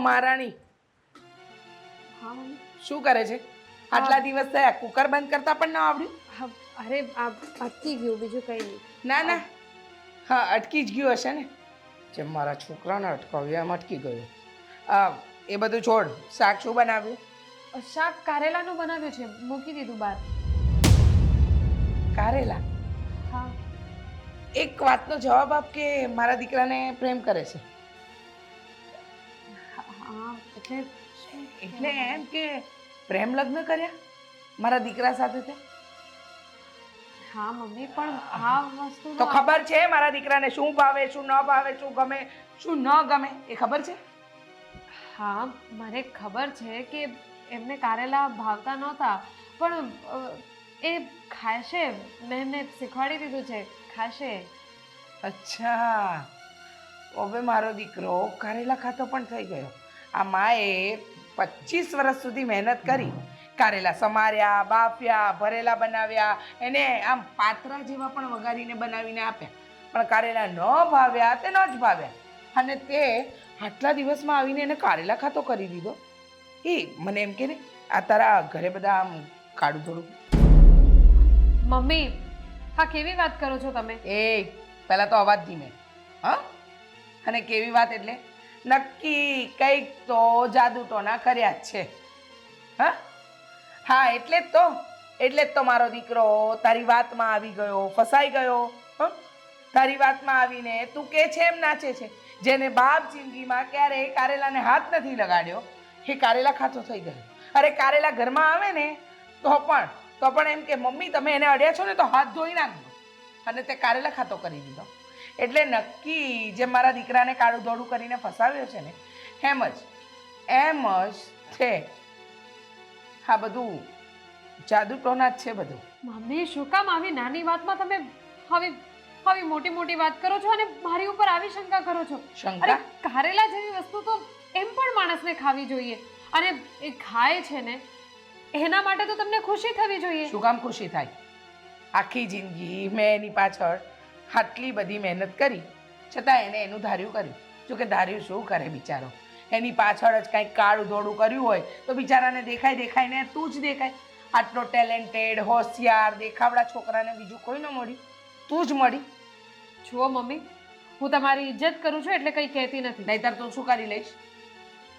મહારાણી. હા મમ્મી. શું કરે છે? આટલા દિવસ થયા કુકર બંધ કરતા પણ ન આવડ્યું? હા, અરે આ અટકી ગયું, બીજું કંઈ નહીં. ના ના, હા અટકી જ ગયું હશે ને. જેમ મારા છોકરાને અટકાવ્યું એમ અટકી ગયું. એ બધું છોડ. શાક શું બનાવ્યું? શાક કારેલાનું બનાવ્યું છે, મૂકી દીધું બહાર. કારેલા. હા. એક વાતનો જવાબ આપ કે મારા દીકરાને પ્રેમ કરે છે. હા એટલે એટલે એમ કે પ્રેમ લગ્ન કર્યા મારા દીકરા સાથે તે? હા મમ્મી, પણ આ વસ્તુ તો ખબર છે મારા દીકરાને શું ભાવે, શું ન ભાવે, શું ગમે, શું ન ગમે, એ ખબર છે? હા, મને ખબર છે કે એમને કારેલા ભાવતા નહોતા, પણ એ ખાશે. મેં એમને શીખવાડી દીધું છે, ખાશે. અચ્છા, હવે મારો દીકરો કારેલા ખાતો પણ થઈ ગયો. આ માએ 25 વર્ષ સુધી મહેનત કરી, કારેલા સમાર્યા, બાફ્યા, ભરેલા બનાવ્યા, એને આમ પાત્રા જેવા પણ વઘારીને બનાવીને આપ્યા, પણ કારેલા ન ભાવ્યા તે ન જ ભાવ્યા. અને તે આટલા દિવસમાં આવીને એને કારેલા ખાતો કરી દીધો. એ મને એમ કે ને, આ તારા ઘરે બધા આમ કાળું થોડું. મમ્મી, હા કેવી વાત કરો છો તમે? એ પહેલા તો અવાજ ધીમે. હા, અને કેવી વાત એટલે નક્કી કંઈક તો જાદુ ટોના કર્યા જ છે. હા હા, એટલે જ તો મારો દીકરો તારી વાતમાં આવી ગયો, ફસાઈ ગયો. હ, તારી વાતમાં આવીને તું કે છે એમ નાચે છે. જેને બાપ જિંદગીમાં ક્યારેય કારેલાને હાથ નથી લગાડ્યો, એ કારેલા ખાતો થઈ ગયો. અરે કારેલા ઘરમાં આવે ને તો પણ એમ કે મમ્મી તમે એને અડ્યા છો ને તો હાથ ધોઈ નાખજો, અને તે કારેલા ખાતો કરી દીધો. એટલે નક્કી જે મારા દીકરાને કાળું ધોળું કરીને ફસાવ્યો છે ને, એમ જ છે. હા, બધું જાદુ ટોના જ છે બધું. મમ્મી, શું કામ આવી નાની વાતમાં તમે આવી મોટી મોટી વાત કરો છો અને મારી ઉપર આવી શંકા કરો છો? શંકા? અરે કારેલા જેવી વસ્તુ તો એમ પણ માણસને ખાવી જોઈએ, અને એ ખાય છે ને એના માટે તો તમને ખુશી થવી જોઈએ. શું કામ ખુશી થાય? આખી જિંદગી મેં એની પાછળ આટલી બધી મહેનત કરી, છતાં એને એનું ધાર્યું કર્યું. જો કે ધાર્યું શું કરે બિચારો, એની પાછળ જ કંઈક કાળું ધોળું કર્યું હોય તો બિચારાને દેખાય તું જ દેખાય. આટલો ટેલેન્ટેડ, હોશિયાર, દેખાવડા છોકરાને બીજું કોઈ ન મળ્યું, તું જ મળી. જુઓ મમ્મી, હું તમારી ઇજ્જત કરું છું એટલે કંઈ કહેતી નથી. નહીંતર તું શું કરી લઈશ?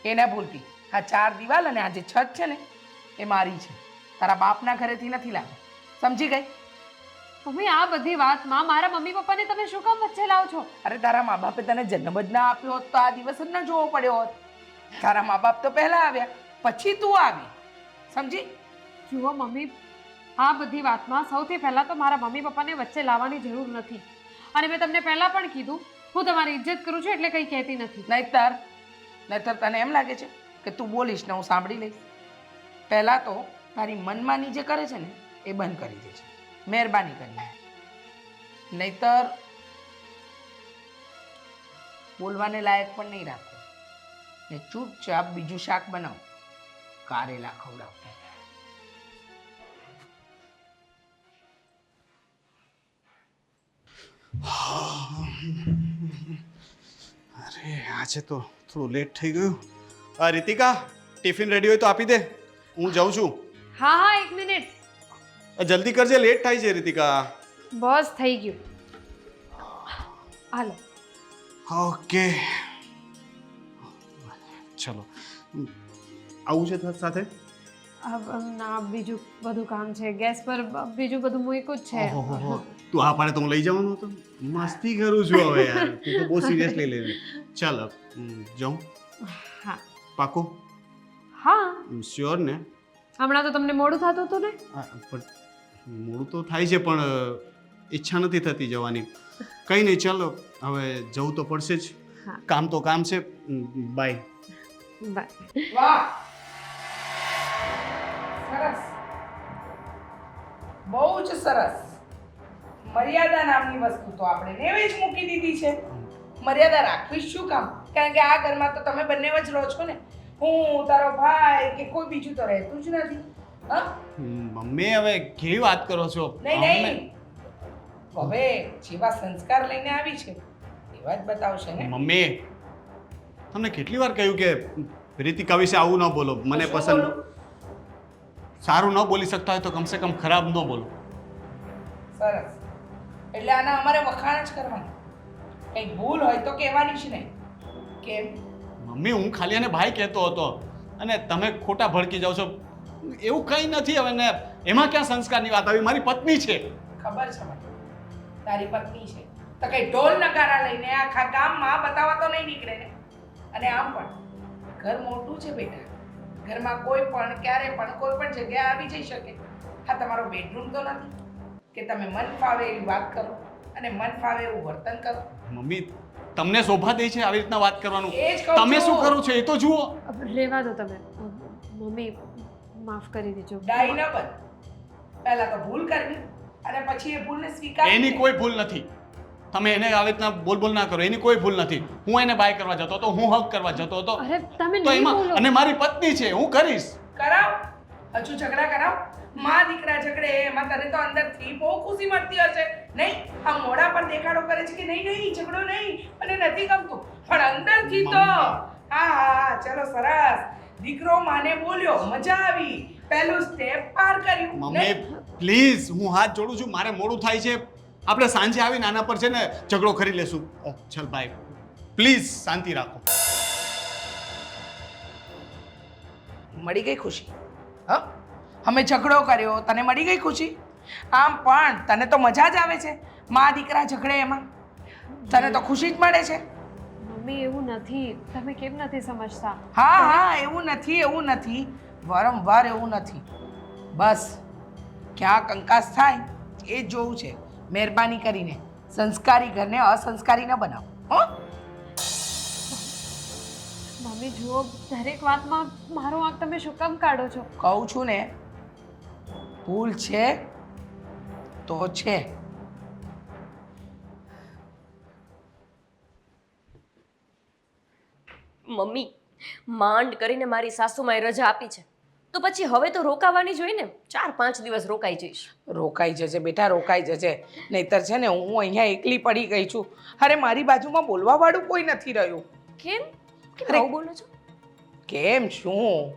એ ના ભૂલતી, આ 4 દિવાલ અને આ જે છત છે ને એ મારી છે, તારા બાપના ઘરેથી નથી લાવી. સમજી ગઈ? મમ્મી, આ બધી વાતમાં મારા મમ્મી પપ્પાને તમે શું કામ વચ્ચે લાવો છો? અરે તારા મા બાપે તને જન્મ જ ના આપ્યો હોત તો આ દિવસ જ ન જોવો પડ્યો હોત. તારા મા બાપ તો પહેલા આવ્યા, પછી તું આવી. સમજી? જુઓ મમ્મી, આ બધી વાતમાં સૌથી પહેલા તો મારા મમ્મી પપ્પાને વચ્ચે લાવવાની જરૂર નથી, અને મેં તમને પહેલા પણ કીધું હું તમારી ઇજ્જત કરું છું એટલે કંઈ કહેતી નથી. નહીંતર તને એમ લાગે છે કે તું બોલીશ ને હું સાંભળી લઈશ? પહેલા તો તારી મનમાની જે કરે છે ને એ બંધ કરી દે છે, મહેરબાની કરીને. નહીંતર બોલવાને લાયક પણ નહીં રાખો ને ચૂપચાપ બીજું શાક બનાવ, કારેલા ખવડાવ. અરે આજે તો થોડું લેટ થઈ ગયું. રીતિકા, ટિફિન રેડી હોય તો આપી દે, હું જાઉં છું. હા હા, 1 મિનિટ. જલ્દી કરજે, લેટ થાય છે રીતિકા. બસ થઈ ગયું. હાલો. ઓકે, ચલો. આવું છે તાર સાથે? ના, બીજું બધું કામ છે, ગેસ પર બીજું બધું મૂક્યું જ છે. ઓહો, તું આ પાડે તો હું લઈ જવાનો હતો. મસ્તી કરું છું હવે યાર, તું તો બહુ સિરિયસલી લઈ લે. ચાલ જાઉં? હા. પાકું? હા. શ્યોર ને? હમણાં તો તમને મોડું થતું હતું ને? પણ મોડું તો થાય છે, પણ ઈચ્છા નથી થતી જવાની. કંઈ નહીં, ચાલો હવે જવું તો પડશે જ. કામ તો કામ છે. બાય. બાય. વાહ, સરસ, બહુ જ સરસ. મર્યાદા નામની વસ્તુ તો આપણે નેવે જ મૂકી દીધી છે. મર્યાદા રાખવી શું કામ? કારણ કે આ ઘરમાં તો તમે બંને જ રહો છો ને. હું, તારો ભાઈ કે કોઈ બીજું તો રહેતું જ નથી. હા મમ્મી, હવે કેવી વાત કરો છો? નહીં, હવે જેવા સંસ્કાર લઈને આવી છે એવા જ બતાવશે ને. મમ્મી, તમને કેટલી વાર કહ્યું કે રીતિકા વિશે આવું ન બોલો, મને તો શું પસંદ બોલું? સારું ન બોલી શકતા હોય તો કમસે કમ ખરાબ ન બોલો. સરસ. એટલે આના અમારે વખાણ જ કરવાના. કંઈક ભૂલ હોય તો કહેવાની જ નહીં. કેમ? મમ્મી, હું ખાલી એને ભાઈ કહેતો હતો અને તમે ખોટા ભડકી જાઓ છો. એવું કંઈ નથી હવે ને. એમાં ક્યાં સંસ્કારની વાત આવી? મારી પત્ની છે. ખબર છે મને. તારી પત્ની છે તો કઈ ઢોલ નગારા લઈને આખા ગામમાં બતાવવા તો નહીં નીકળે ને. અને આમ પણ ઘર મોટું છે બેટા. ઘરમાં કોઈ પણ ક્યારે પણ કોઈ પણ જગ્યાએ આવી જઈ શકે. હા, તમારો બેડરૂમ તો નથી કે તમે મન ફાવે એવી વાત કરો અને મન ફાવે એવું વર્તન કરો. મમ્મી, તમને શોભા દે છે આવી રીતના વાત કરવાનું? એ જ કહું તમે છું. શું કરો છો એ તો જુઓ. રહેવા દો તમે. મમ્મી માફ કરી દેજો. ડાઈ ન બન. પહેલા તો ભૂલ કરવી અને પછી એ ભૂલને સ્વીકારવી. એની કોઈ ભૂલ નથી. તમે એને આવી રીતના બોલ ના કરો. એની કોઈ ભૂલ નથી. હું એને બાય કરવા જતો હતો, હું હક કરવા જતો હતો. અરે તમે તો નહીં એમાં બોલો. અને મારી પત્ની છે, હું કરીશ. કરાવ. હજુ ઝઘડા કરાવ. માં દીકરા ઝઘડે એમાં તને તો અંદરથી બહુ ખુશી મળતી હશે નહીં? આ મોઢા પર દેખાડો કરે છે કે નહીં ઝઘડો નહીં, મને નથી ગમતું, પણ અંદરથી તો હા ચલો સરસ. દીકરો માને બોલ્યો, મજા આવી, પહેલું સ્ટેપ પાર કર્યું. મમ્મી નહીં? પ્લીઝ, હું હાથ જોડું છું. મારે મોડું થાય છે. આપણે સાંજે આવીને આના પર છે ને ઝઘડો કરી લેશું. ચલ બાય. પ્લીઝ શાંતિ રાખો. મળી ગઈ ખુશી? હા, અમે ઝઘડો કર્યો, તને મળી ગઈ ખુશી? આમ પણ તને તો મજા જ આવે છે માં દીકરા ઝઘડે એમાં. તને તો ખુશી જ મળે છે. મમ્મી એવું નથી. તમે કેમ નથી સમજતા? હા એવું નથી વારંવાર એવું નથી. બસ ક્યાં કંકાસ થાય એ જ જોવું છે. મહેરબાની કરીને સંસ્કારી ઘરને અસંસ્કારી ન બનાવો. હો? મમ્મી જુઓ, દરેક વાતમાં મારો વાંક તમે શું કામ કાઢો છો? કહું છું ને, ભૂલ છે તો છે. મમ્મી, માંડ કરીને મારી સાસુમાએ રજા આપી છે તો પછી હવે તો રોકાવાની જ હોય ને. 4-5 દિવસ રોકાઈ જઈશ. રોકાઈ જજે બેટા, રોકાઈ જજે. નહીતર છે ને હું અહીંયા એકલી પડી ગઈ છું. અરે મારી બાજુમાં બોલવા વાળું કોઈ નથી રહ્યું. કેમ કેમ અરે. આવું બોલો છો? કેમ શું?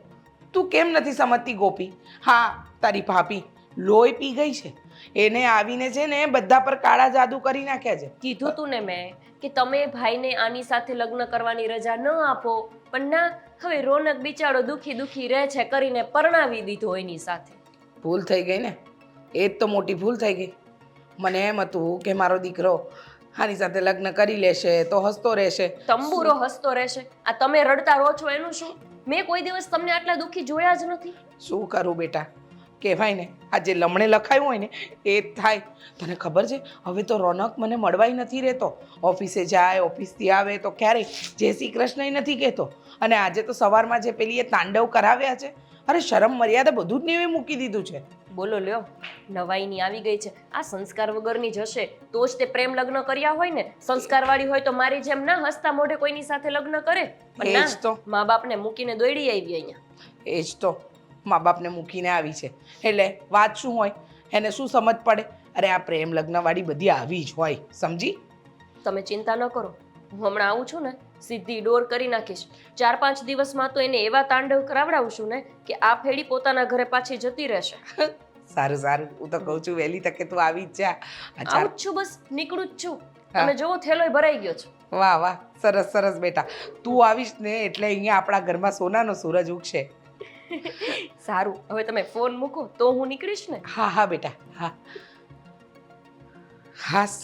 તું કેમ નથી સમજતી ગોપી? હા, તારી ભાભી લોહી પી ગઈ છે. એને આવીને છે ને બધા પર કાળા જાદુ કરી નાખ્યા છે. કીધું તું ને મેં કે તમે ભાઈને આની સાથે લગ્ન કરવાની રજા ન આપો, પણ ના, હવે રોનક બિચારો દુખી રહે છે કરીને પરણાવી દીધો એની સાથે. ભૂલ થઈ ગઈ ને, એ જ તો મોટી ભૂલ થઈ ગઈ. મને એમ હતું કે મારો દીકરો આની સાથે લગ્ન કરી લેશે તો હસતો રહેશે. તંબુરો હસતો રહેશે. આ તમે રડતા રહો છો એનું શું? મેં કોઈ દિવસ તમને આટલા દુખી જોયા જ નથી. શું કરું બેટા? કહેવાય ને, આ જે લમણે લખાયું હોય ને એ જ થાય. તને ખબર છે, હવે તો રોનક મને મળવાય નથી રહેતો. ઓફિસે જાય, ઓફિસથી આવે તો ક્યારેય જય શ્રી કૃષ્ણ નથી કહેતો. અને આજે તો સવારમાં જે પેલી એ તાંડવ કરાવ્યા છે, અરે શરમ મર્યાદા બધું જ નહીં મૂકી દીધું છે. બોલો લ્યો, નવાઈની આવી ગઈ છે. આ સંસ્કાર વગરની જ હશે તો જ તે પ્રેમ લગ્ન કર્યા હોય ને. સંસ્કારવાળી હોય તો મારી જેમ ના હસતા મોઢે કોઈની સાથે લગ્ન કરે. પણ એ જ તો. ના, મા બાપને મૂકીને દોડી આવી અહીંયા. એ જ તો, મા બાપને મૂકીને આવી છે એટલે વાત શું હોય? એને શું સમજ પડે? અરે આ પ્રેમ લગ્નવાળી બધી આવી જ હોય, સમજી? તમે ચિંતા ન કરો, હું હમણાં આવું છું ને સીધી ડોર કરી નાખીશ. 4-5 દિવસમાં તો એને એવા તાંડવ કરાવડાવશું ને કે આ ફેડી પોતાના ઘરે પાછી જતી રહેશે. સારું, હું તો કહું છું વહેલી તકે તું આવી જ જા. આવું જ છું, બસ નીકળું જ છું. તમે જોવો થેલોય ભરાઈ ગયો છે. વાહ, સરસ બેટા. તું આવીશ ને એટલે અહીંયા આપણા ઘરમાં સોનાનો સૂરજ ઉગશે. સારું, હવે તમે ફોન મૂકો તો હું નીકળીશ ને. હા બેટા, હા. હાસ,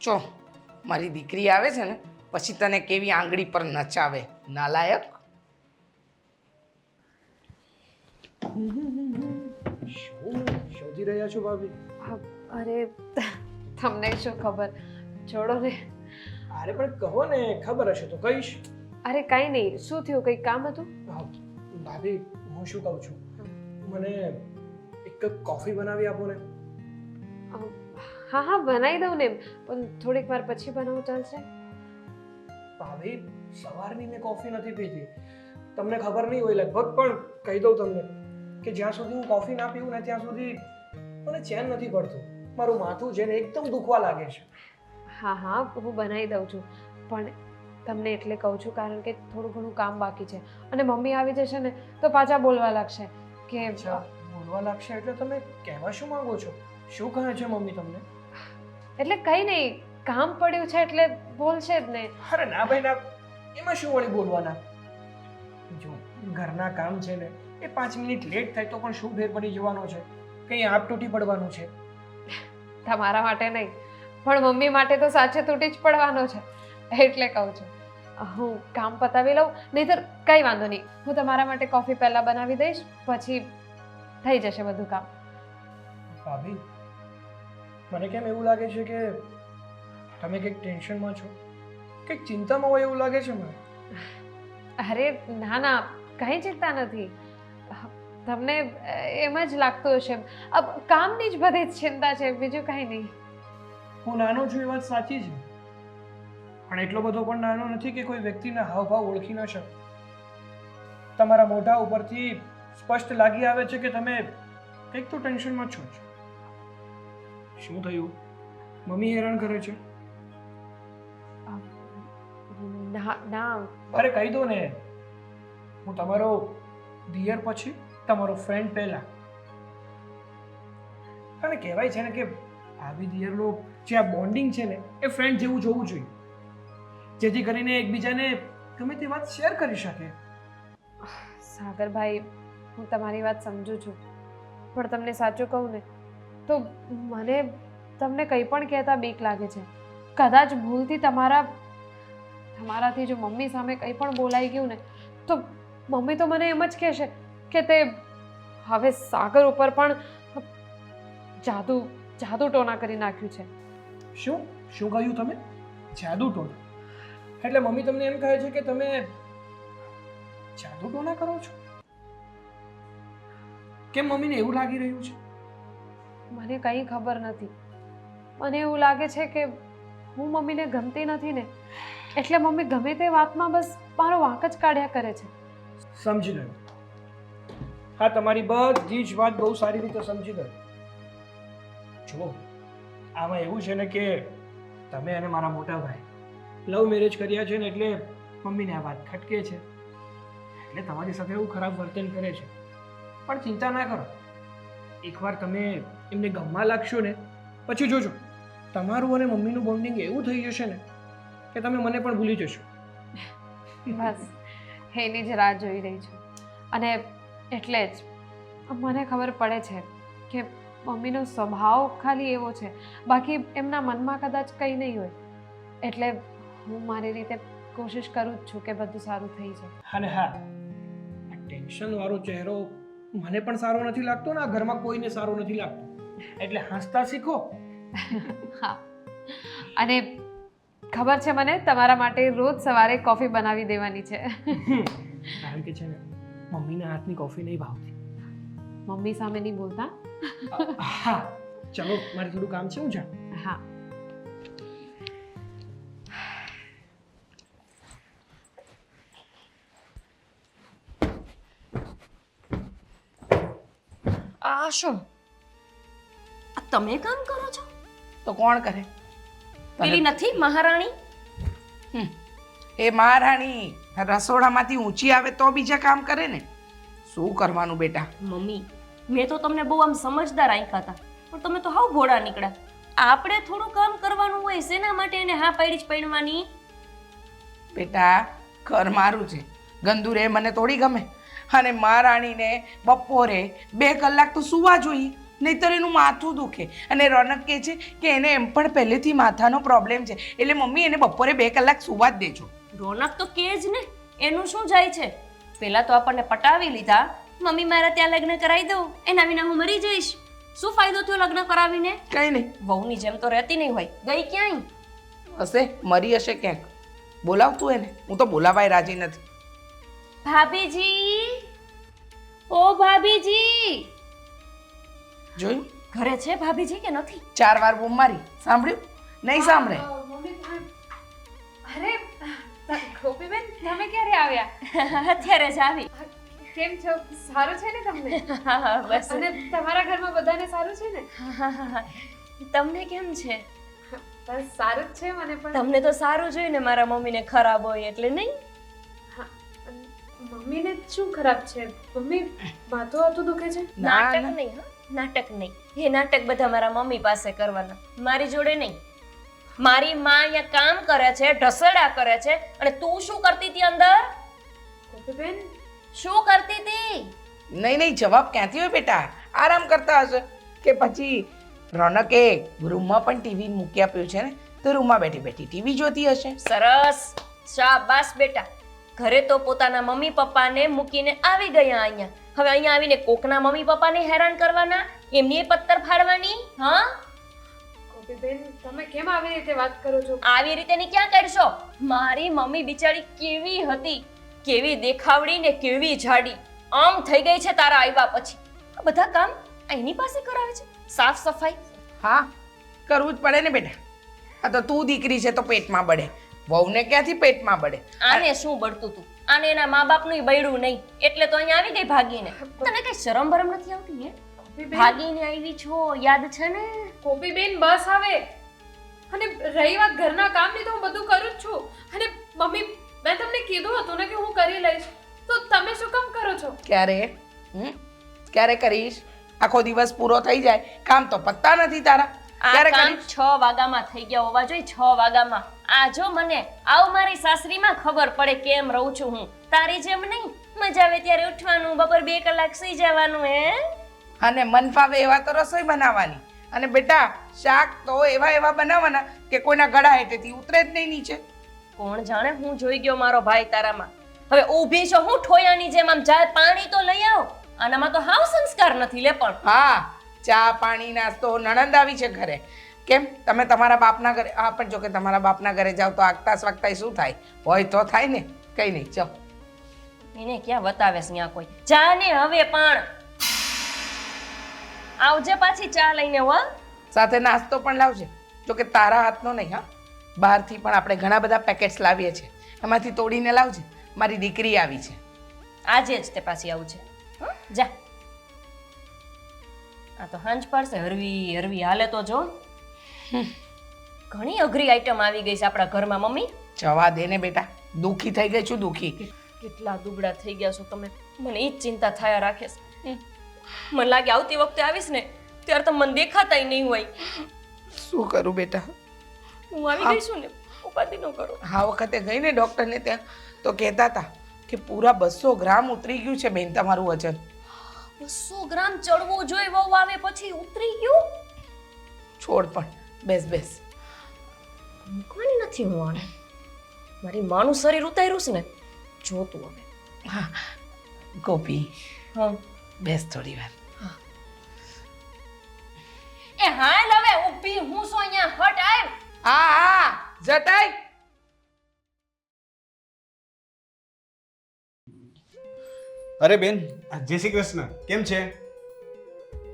ચો મારી દીકરી આવે છે ને પછી તને કેવી આંગળી પર નચાવે, નાલાયક. શું શોધી રહ્યા છો ભાભી? અરે તમને શું ખબર, છોડો ને. અરે પણ કહો ને, ખબર હશે તો કહીશ. અરે કાંઈ નહીં. શું થયું? કંઈક કામ હતું? ભાભી, હું શું કહું છું, મને એક કપ કોફી બનાવી આપો ને. હા બનાવી દઉં ને, પણ થોડીક વાર પછી બનાવું ચાલશે? ભાભી, સવારની મેં કોફી નથી પીધી. તમને ખબર નહીં હોય લગભગ, પણ કહી દઉં તમને કે જ્યાં સુધી હું કોફી ના પીવું ને ત્યાં સુધી મને ચેન નથી પડતું. મારું માથું છે ને એકદમ દુખવા લાગે છે. હા હું બનાવી દઉં છું, પણ તમને એટલે કહું છું કારણ કે થોડું ઘણું કામ બાકી છે અને મમ્મી આવી જશે ને તો પાછા બોલવા લાગશે કે અચ્છા બોલવા લાગશે એટલે તમે કહેવા શું માંગો છો? શું કહે છે મમ્મી તમને? એટલે કંઈ નહીં, કામ પડ્યું છે એટલે બોલશે જ ને. અરે ના ભાઈ ના, એમાં શું વળી બોલવાના? જો ઘરના કામ છે ને એ 5 મિનિટ લેટ થાય તો પણ શું ફેર પડી જવાનો છે? કંઈ આપ તૂટી પડવાનું છે? તમારા માટે નહીં પણ મમ્મી માટે તો સાચે તૂટી જ પડવાનો છે એટલે કહું છું. હું કામ પતાવી લઉં, નહીંતર કંઈ વાંધો નહીં, હું તમારા માટે કોફી પહેલાં બનાવી દઈશ, પછી થઈ જશે બધું કામ. ભાભી મને કેમ એવું લાગે છે કે તમે કંઈક ટેન્શનમાં છો, કંઈક ચિંતામાં હોય એવું લાગે છે મને. અરે ના ના, કંઈ ચિંતા નથી. તમને એમ જ લાગતું હશે. કામની જ બધી જ ચિંતા છે, બીજું કંઈ નહીં. હું નાનો છું એ વાત સાચી છે, પણ એટલો બધો પણ નાનો નથી કે કોઈ વ્યક્તિના હાવભાવ ઓળખી ન શકે. તમારા મોઢા ઉપરથી સ્પષ્ટ લાગી આવે છે કે તમે કંઈક તો ટેન્શનમાં છો જ. શું થયું? મમ્મી હેરાન કરે છે? ના ના, અરે કહી દો ને, હું તમારો દિયર પછી તમારો ફ્રેન્ડ પહેલા. અને કહેવાય છે ને કે આવી દિયરનો જે આ બોન્ડિંગ છે ને એ ફ્રેન્ડ જેવું જોવું જોઈએ, જેથી કરીને એકબીજાને ગમે તે વાત શેર કરી શકે. સાગરભાઈ, હું તમારી વાત સમજુ છું, પણ તમને સાચું કહું ને તો મને તમને કંઈ પણ કહેતા બીક લાગે છે. કદાચ ભૂલથી તમારાથી જો મમ્મી સામે કંઈ પણ બોલાઈ ગયું ને તો મમ્મી તો મને એમ જ કહેશે કે તે હવે સાગર ઉપર પણ જાદુ ટોના કરી નાખ્યું છે. શું શું કહ્યું તમે? જાદુ ટોના? એટલે મમ્મી તમને એમ કહે છે કે તમે જાદુ ટોના કરો છો? કેમ મમ્મીને એવું લાગી રહ્યું છે? મને કંઈ ખબર નથી. મને એવું લાગે છે કે હું મમ્મીને ગમતી નથી ને એટલે મમ્મી ગમે તે વાતમાં બસ મારો વાંક જ કાઢ્યા કરે છે. સમજી ગયો. હા, તમારી બધી જ વાત બહુ સારી રીતે સમજી ગયો. જો આમાં એવું છે ને કે તમે અને મારા મોટા ભાઈ લવ મેરેજ કર્યા છે ને એટલે મમ્મીને આ વાત ખટકે છે એટલે તમારી સાથે એવું ખરાબ વર્તન કરે છે. પણ ચિંતા ના કરો, એકવાર તમે એમને ગમવા લાગશો ને પછી જોજો તમારું અને મમ્મીનું બોન્ડિંગ એવું થઈ જશે ને કે તમે મને પણ ભૂલી જશો. બસ એની જ રાહ જોઈ રહી છું. અને એટલે જ મને ખબર પડે છે કે મમ્મીનો સ્વભાવ ખાલી એવો છે, બાકી એમના મનમાં કદાચ કંઈ નહીં હોય. એટલે હું મારી રીતે કોશિશ કરું જ છું કે બધું સારું થઈ જાય. અને હા, આ ટેન્શન વાળો ચહેરો મને પણ સારો નથી લાગતો ને આ ઘરમાં કોઈને સારો નથી લાગતો. એટલે હસતા શીખો. હા, અને ખબર છે મને તમારા માટે રોજ સવારે કોફી બનાવી દેવાની છે. કારણ કે છે ને મમ્મીના હાથની કોફી નહીં ભાવતી. મમ્મી સામે નહીં બોલતા. હા, ચલો મારે થોડું કામ છે, હું જાઉં. હા. આ શું? આ તમે કામ કરો છો? તો કોણ કરે? પેલી નથી મહારાણી? એ મહારાણી રસોડામાંથી ઊંચી આવે તો બીજા કામ કરે ને. શું કરવાનું બેટા? મમ્મી, મેં તો તમને બહુ આમ સમજદાર આંક્યા હતા, પણ તમે તો હાવ ભોળા નીકળ્યા. આપણે થોડું કામ કરવાનું હોય, શેના માટે એને હા પાડી જ પડવાની? બેટા ઘર મારું છે, ગંદુ રે મને થોડી ગમે. અને મહારાણીને બપોરે 2 કલાક તો સુવા જોઈએ, નહીંતર એનું માથું દુખે. અને રોનક કહે છે કે એને એમ પણ પહેલેથી માથાનો પ્રોબ્લેમ છે, એટલે મમ્મી એને બપોરે 2 કલાક સુવા જ દેજો. રોનક તો કે જ ને, એનું શું જાય છે? પહેલા તો આપણને પટાવી લીધા, મમ્મી મારા ત્યાં લગ્ન કરાવી દઉં, એના વિના હું મરી જઈશ. શું ફાયદો થયો લગ્ન કરાવીને? કંઈ નહીં. વહુની જેમ તો રહેતી નહીં હોય. ગઈ ક્યાંય? હશે, મરી હશે ક્યાંક. બોલાવતું એને, હું તો બોલાવાય રાજી નથી. ભાભીજી, ઓ ભાભીજી! જોયું? ઘરે છે ભાભીજી કે નથી? 4 વાર બૂમ મારી, સાંભળ્યું? નહીં સાંભળે. અરે ગોપીબેન, તમે ક્યારે આવ્યા? અત્યારે જ આવી. કેમ છો? સારું છે ને તમને? બસ. અને તમારા ઘરમાં બધાને સારું છે ને? તમને કેમ છે? બસ સારું જ છે મને પણ. તમને તો સારું જોઈએ ને મારા મમ્મીને ખરાબ હોય એટલે નહીં. મમ્મીને શું ખરાબ છે? મમ્મી માથું હાથું દુખે છે? નાટક નહીં હા, નાટક નહીં. એ નાટક બધા મારા મમ્મી પાસે કરવાના, મારી જોડે નહીં. મારી માં અહીંયા કામ કરે છે, ઢસડા કરે છે, અને તું શું કરતી હતી અંદર? ગોપીબેન, શું કરતી હતી? નહીં જવાબ ક્યાંથી હોય બેટા? આરામ કરતા હશે કે પછી રોનકે રૂમમાં પણ ટીવી મૂકી આપ્યું છે ને, તો રૂમમાં બેઠી બેઠી ટીવી જોતી હશે. સરસ, શાબાશ બેટા. ઘરે તો પોતાના મમ્મી પપ્પાને મૂકીને આવી ગયા અહીંયા. હવે અહીંયા આવીને કોકના મમ્મી પપ્પાને હેરાન કરવાના, એમની પત્તર ફાડવાની? હા, ગોપીબેન તમે કેમ આવી રીતે વાત કરો છો? આવી રીતે ની ક્યાં કરશો? મારી મમ્મી બિચારી કેવી હતી, કેવી દેખાવડી ને કેવી જાડી, આમ થઈ ગઈ છે તારા આવ્યા પછી. આ બધા કામ એની પાસે કરાવે છે, સાફ સફાઈ. હા, કરવું જ પડે ને બેટા. આ તો તું દીકરી છે તો પેટમાં બળે, વહુને ક્યાંથી પેટમાં બળે? આને શું બળતું તું? આને એના મા બાપનું બૈડું નહીં એટલે તો અહીંયા આવી ગઈ ભાગીને. તને કઈ શરમ ભરમ નથી આવતી હે? ભાગીને આવી છો, યાદ છે ને? ગોપીબેન બસ હવે. અને રહી વાત ઘરના કામની તો હું બધું કરું જ છું. અને મમ્મી મેં તમને કીધું હતું ને કે હું કરી લઈશ, તો તમે શું કામ કરો છો? ક્યારે ક્યારે કરીશ? આખો દિવસ પૂરો થઈ જાય, કામ તો પત્તા નથી તારા. આ ક્યારે કામ કરીશ? 6 વાગ્યામાં થઈ ગયા હોવા જોઈએ, 6 વાગ્યામાં. આ જો મને આવ મારી સાસરીમાં ખબર પડે કેમ રહું છું હું. તારી જેમ નહીં, મજા આવે ત્યારે ઉઠવાનું, બપોર 2 કલાક સુઈ જવાનું. હે અને મન ફાવે એવા તો રસોઈ બનાવવાની. અને બેટા શાક તો એવા બનાવવાના કે કોઈના ગળા હેઠેથી ઉતરે જ નહીં નીચે. કોણ જાણે હું જોઈ ગયો મારો ભાઈ તારામાં. હવે ઊભી છો હું ઠોયાની જેમ, આમ જાય પાણી તો લઈ આવ. આનામાં તો હાવ સંસ્કાર નથી લે પણ. હા, ચા પાણી નાસ્તો. નણંદ આવી છે ઘરે. કેમ તમે તમારા બાપના ઘરે? હા, પણ જો કે તમારા બાપના ઘરે જાવ તો આગતા સ્વાગતા શું થાય? હોય તો થાય ને, કઈ નહીં. ચાલ, એને ક્યાં બતાવે છે ત્યાં કોઈ? જા ને હવે પણ આવજે પાછી ચા લઈને. હો, સાથે નાસ્તો પણ લાવજે. જો કે તારા હાથનો નહીં. હા, બહારથી પણ આપણે ઘણા બધા પેકેટ્સ લાવીએ છીએ, એમાંથી તોડીને લાવજે. મારી દીકરી આવી છે. આજે જ તે પાછી આવજે. હં? જા. આ તો હાંજ પડશે. હરવી હરવી હાલે તો જો. ઘણી અઘરી આઈટમ આવી ગઈ છે આપણા ઘરમાં. મમ્મી જવા દે ને બેટા, દુઃખી થઈ ગઈ છું. દુઃખી કેટલા દુબળા થઈ ગયા છો તમે, મને ઈ જ ચિંતા થયા રાખે છે. મને લાગે આવતી વખતે આવીશ ને ત્યારે તો મને દેખાતાય નહીં હોય. શું કરું બેટા? હું આવી ગઈ છું ને, ઉપાધિ ન કરો. આ વખતે ગઈ ને ડૉક્ટરને ત્યાં તો કહેતા હતા કે પૂરા 200 ગ્રામ ઉતરી ગયું છે બેન તમારું વજન. 200 ગ્રામ ચડવું જોઈએ વહુ આવે પછી ઉતરી ગયું? છોડ પણ, બેસ. મૂકવાની નથી હું આને. મારી માનું શરીર ઉતાર્યું છે ને, જોતું હવે. હા ગોપી, હા બેસ થોડી વાર. એ હાલ હવે ઊભી હું છું અહીંયા. હટ આવ. હા જટાઈ. અરે બેન, જય શ્રી કૃષ્ણ. કેમ છે?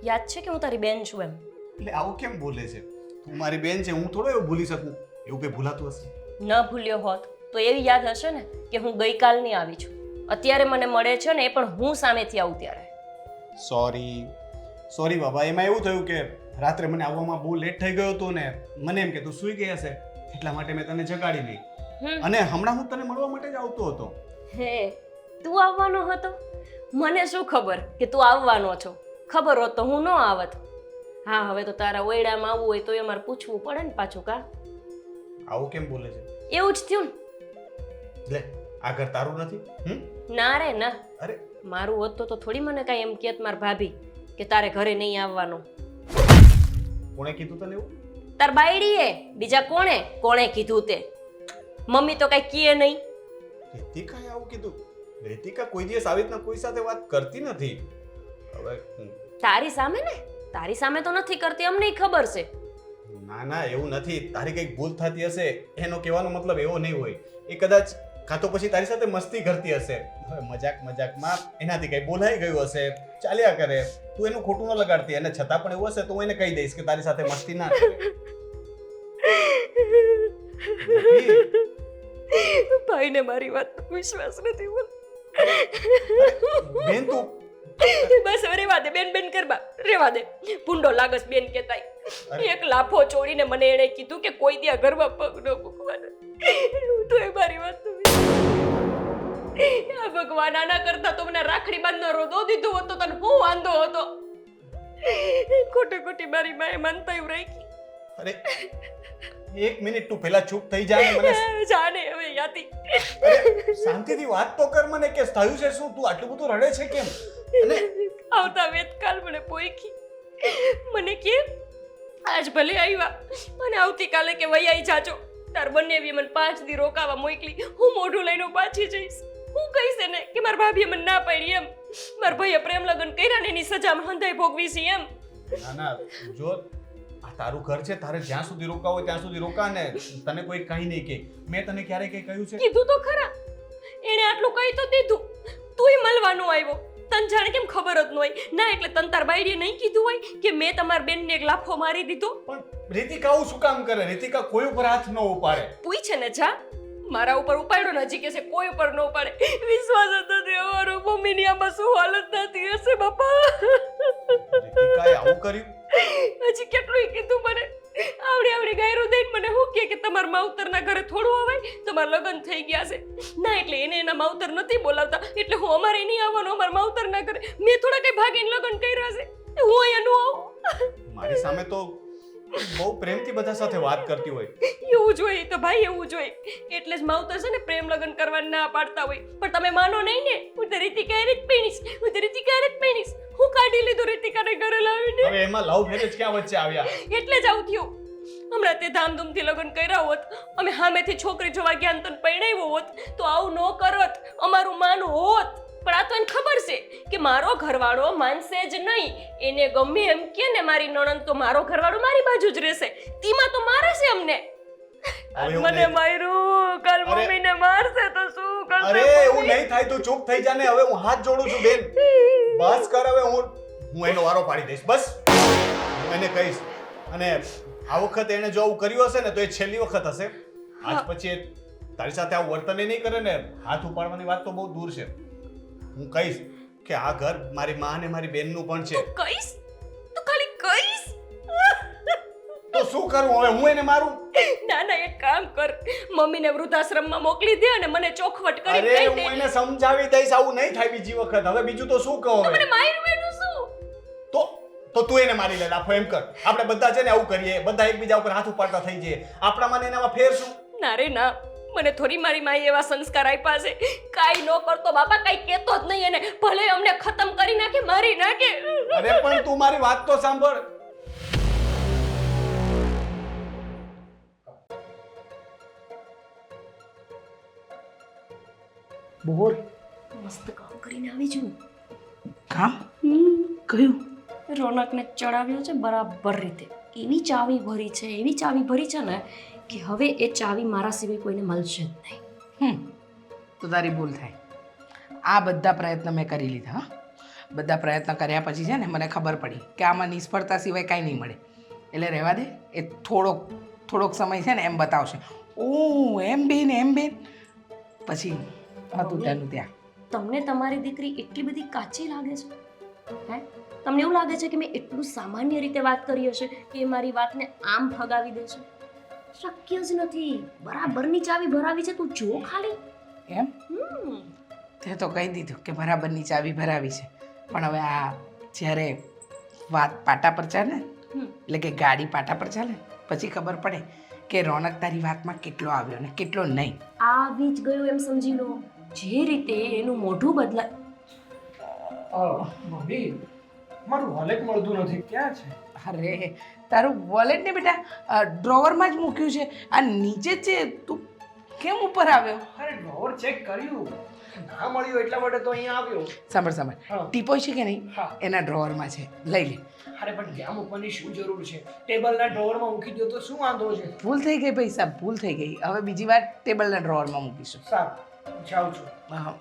યાદ છે કે હું તારી બેન છું એમ? એટલે આવું કેમ બોલે છે? તું મારી બેન છે, હું થોડો એવું ભૂલી શકું. એવું કઈ ભૂલાતું હશે? ન ભૂલ્યો હોત તો એવી યાદ હશે ને કે હું ગઈકાલની આવી છું. અત્યારે મને મળે છે ને એ પણ હું સામેથી આવું ત્યારે. સોરી બાબા. એમાં એવું થયું કે રાત્રે મને આવવામાં બહુ લેટ થઈ ગયો હતો ને મને એમ કે તું સૂઈ ગઈ હશે, એટલા માટે મેં તને જગાડી નહીં. અને હમણાં હું તને મળવા માટે જ આવતો હતો. હે, તું આવવાનો હતો? મને શું ખબર કે તું આવવાનો છો. ખબર હોત તો હું ન આવત. હા, હવે તો તારા ઓયડામાં આવવું હોય તો એ મારે પૂછવું પડે ને પાછું. કા આવું કેમ બોલે છે? એવું જ થયું લે, આ ઘર તારું નથી? ના રે ના. અરે મારું હોત તો થોડી મને કાંઈ એમ કહેત માર ભાભી કે તારે ઘરે નહીં આવવાનું. કોણે કીધું તને એવું? તાર બાયડીએ. બીજા કોણે કીધું તે? મમ્મી તો કાંઈ કહે નહીં. રીતિકાએ આવું કીધું? રીતિકા કોઈ દિવસ આવી રીતના કોઈ સાથે વાત કરતી નથી. હવે તારી સામે ને? તારી સામે તો નથી કરતી, અમને ખબર છે. ના એવું નથી. તારી કઈક ભૂલ થતી હશે, એનો કહેવાનો મતલબ એવો નહીં હોય. એ કદાચ કાં તો પછી તારી સાથે મસ્તી કરતી હશે. હવે મજાકમાં એનાથી કઈ બોલાઈ ગયું હશે, ચાલ્યા કરે. તું એનું ખોટું ન લગાડતી, અને છતાં પણ એવું હશે તો હું એને કહી દઈશ કે તારી સાથે મસ્તી ના કરે. ભાઈને મારી વાત વિશ્વાસ નથી. બેન તું બસ રેવા દે બેન, કરવા રેવા દે. ભૂંડો લાગસ બેન કેતાય. એક લાફો ચોરીને મને એણે કીધું કે કોઈ ત્યાં ઘરમાં પગ ન મૂકવાનો. હું તો એ મારી વાત તો આ ભગવાન આના કરતા તો મને રાખડી બાંધનો રોદો દીધો હોત તો તને બહુ વાંધો હતો. ખોટી મારી માએ માનતા એવું રાખી. અરે એક મિનિટ તું પહેલા ચૂપ થઈ જા ને મને જાને હવે યાતી. અરે શાંતિથી વાત તો કર મને કે થયું છે શું? તું આટલું બધું રડે છે કેમ? અને આવતા વેતકાલ મને પોઈખી. મને કે આજ ભલે આવ્યા અને આવતીકાલે કે વઈ આવી જાજો. તાર બંને બી મને 5 દી રોકાવા મોકલી. હું મોઢું લઈને પાછી જઈશ. હું કહીશ એને કે મારા ભાભીએ મને ના પાડી એમ. મારા ભાઈએ પ્રેમ લગ્ન કર્યા ને એની સજા હંધાઈ ભોગવી છે એમ. ના જો આ તારું ઘર છે, તારે જ્યાં સુધી રોકાવું હોય ત્યાં સુધી રોકા ને તને કોઈ કંઈ નહીં કે. મેં તને ક્યારે કંઈ કહ્યું છે? કીધું તો ખરા. એણે આટલું કહી તો દીધું. તુંય મળવાનો આવ્યો. તને જાણે કેમ ખબર જ ન હોય? ના એટલે તને તાર બાયડીએ નહીં કીધું હોય કે મેં તમારા બેનને એક લાફો મારી દીધો? પણ રીતિકા આવું શું કામ કરે? રીતિકા કોઈ ઉપર હાથ ન ઉપાડે. પૂછે ને જા. મારા ઉપર ઉપાડ્યો ને હજી કે છે કોઈ ઉપર ન ઉપાડે. વિશ્વાસ હતો તે અમારો મમ્મીની આમાં શું હાલત થતી હશે બાપા. રીતિકાએ આવું કર્યું? હજી કેટલું કીધું મને. આવડી ગાયરું દઈને મને હું કે તમારા માવતરના ઘરે થોડું આવાય, તમારા લગ્ન થઈ ગયા છે. ના એટલે એને એના માવતર નથી બોલાવતા એટલે હું અમારે નહીં આવવાનું અમારા માવતરના ઘરે. મેં થોડા કઈ ભાગીને લગ્ન કર્યા છે. હું અહીંયા ન આવું. મારી સામે તો બહુ પ્રેમથી બધા સાથે વાત કરતી હોય. એવું જોઈએ તો ભાઈ એવું જોઈએ. એટલે જ માવતર છે ને પ્રેમ લગ્ન કરવા ના પાડતા હોય. પણ તમે માનો નહીં ને. હું તો રીતિકા જ પૈણીશ. હું કાઢી લીધું રીતિકાને ઘરે લાવીને. હવે એમાં લવ મેરેજ ક્યાં વચ્ચે આવ્યા? એટલે જ આવું થયું. હમણાં તે ધામધૂમથી લગ્ન કર્યા હોત, અમે સામેથી છોકરી જોવા ગયા ને તને પરણાવ્યો હોત તો આવું ન કરત, અમારું માન હોત. પણ આ તો એને ખબર છે કે મારો ઘરવાળો માનશે જ નહીં. એને ગમે એમ કે ને મારી નણંદ તો મારો ઘરવાળો મારી બાજુ જ રહેશે. તેમાં તો મારે છે અમને. મને માર્યું, કાલ મમ્મીને મારશે તો શું કરશે? અરે એવું નહીં થાય, તું ચૂપ થઈ જા ને. હવે હું હાથ જોડું છું બેન. બસ કર હવે. હું એનો વારો પાડી દઈશ. બસ હું એને કહીશ. અને આ વખત એને જો આવું કર્યું હશે ને તો એ છેલ્લી વખત હશે. આજ પછી તારી સાથે આવું વર્તન નહીં કરે ને. હાથ ઉપાડવાની વાત તો બહુ દૂર છે. હું કહીશ કે આ ઘર મારી માં અને મારી બેનનું પણ છે. કહીશ તો ખાલી કહીશ. તો શું કરું હવે? હું એને મારું? ના એક કામ કર, મમ્મીને વૃદ્ધાશ્રમમાં મોકલી દે અને મને ચોખવટ કરી અરે કહી હું દે. એને સમજાવી દઈશ. આવું નહીં થાય બીજી વખત. હવે બીજું તો શું કહું? મને હવે માર્યું એનું શું? તો તું એને મારી લે. લાફો એમ કર. આપણે બધા છે ને આવું કરીએ. બધા એકબીજા ઉપર હાથ ઉપાડતા થઈ જઈએ. આપણામાં ને એનામાં ફેર શું? ના રે ના. મને થોડી મારી માએ એવા સંસ્કાર આપ્યા છે. કાઈ ન કરતો બાપા, કાઈ કહેતો જ નહીં એને. ભલે અમને ખતમ કરી નાખે, મારી નાખે. અરે પણ તું મારી વાત તો સાંભળ. બોલ. મસ્ત કામ કરીને આવી છું. કામ કયું? રોનકને ચડાવ્યો છે બરાબર રીતે. એવી ચાવી ભરી છે ને કે હવે એ ચાવી મારા સિવાય કોઈને મળશે જ નહીં. તો તારી ભૂલ થાય. આ બધા પ્રયત્ન મેં કરી લીધા. હા, બધા પ્રયત્ન કર્યા પછી છે ને મને ખબર પડી કે આમાં નિષ્ફળતા સિવાય કાંઈ નહીં મળે. એટલે રહેવા દે. એ થોડોક સમય છે ને એમ બતાવશે. ઓ એમ બેન પછી હતું ત્યાંનું ત્યાં. તમને તમારી દીકરી એટલી બધી કાચી લાગે છે? હે, તમને એવું લાગે છે કે મેં એટલું સામાન્ય રીતે વાત કરી હશે કે એ મારી વાતને આમ ફગાવી દેશે? શક્ય જ નથી. બરાબરની ચાવી ભરાવી છે. તું જો ખાલી. એમ તે તો કહી દીધું કે બરાબરની ચાવી ભરાવી છે. પણ હવે આ જ્યારે વાત પાટા પર ચાલે એટલે કે ગાડી પાટા પર ચાલે પછી ખબર પડે કે રોનક તારી વાતમાં કેટલો આવ્યો ને કેટલો નહીં. આવી જ ગયું એમ સમજી લો. જે રીતે એનું મોઢું બદલાય. મમ્મી મારું વોલેટ મળતું નથી. ક્યાં છે? અરે તારું વોલેટ ને બેટા ડ્રોવરમાં જ મૂક્યું છે. આ નીચે જ છે. તું કેમ ઉપર આવ્યો? અરે ડ્રોવર ચેક કર્યું, ના મળ્યું એટલા માટે તો અહીંયા આવ્યો. સાંભળ હા. ટીપોય છે કે નહીં? હા. એના ડ્રોવરમાં છે, લઈ લે. અરે પણ ત્યાં મૂકવાની શું જરૂર છે? ટેબલના ડ્રોવરમાં મૂકી દો તો શું વાંધો છે? ભૂલ થઈ ગઈ ભાઈ સાહેબ, ભૂલ થઈ ગઈ. હવે બીજી વાર ટેબલના ડ્રોવરમાં મૂકીશું. સારું, જાઉં છું. હા.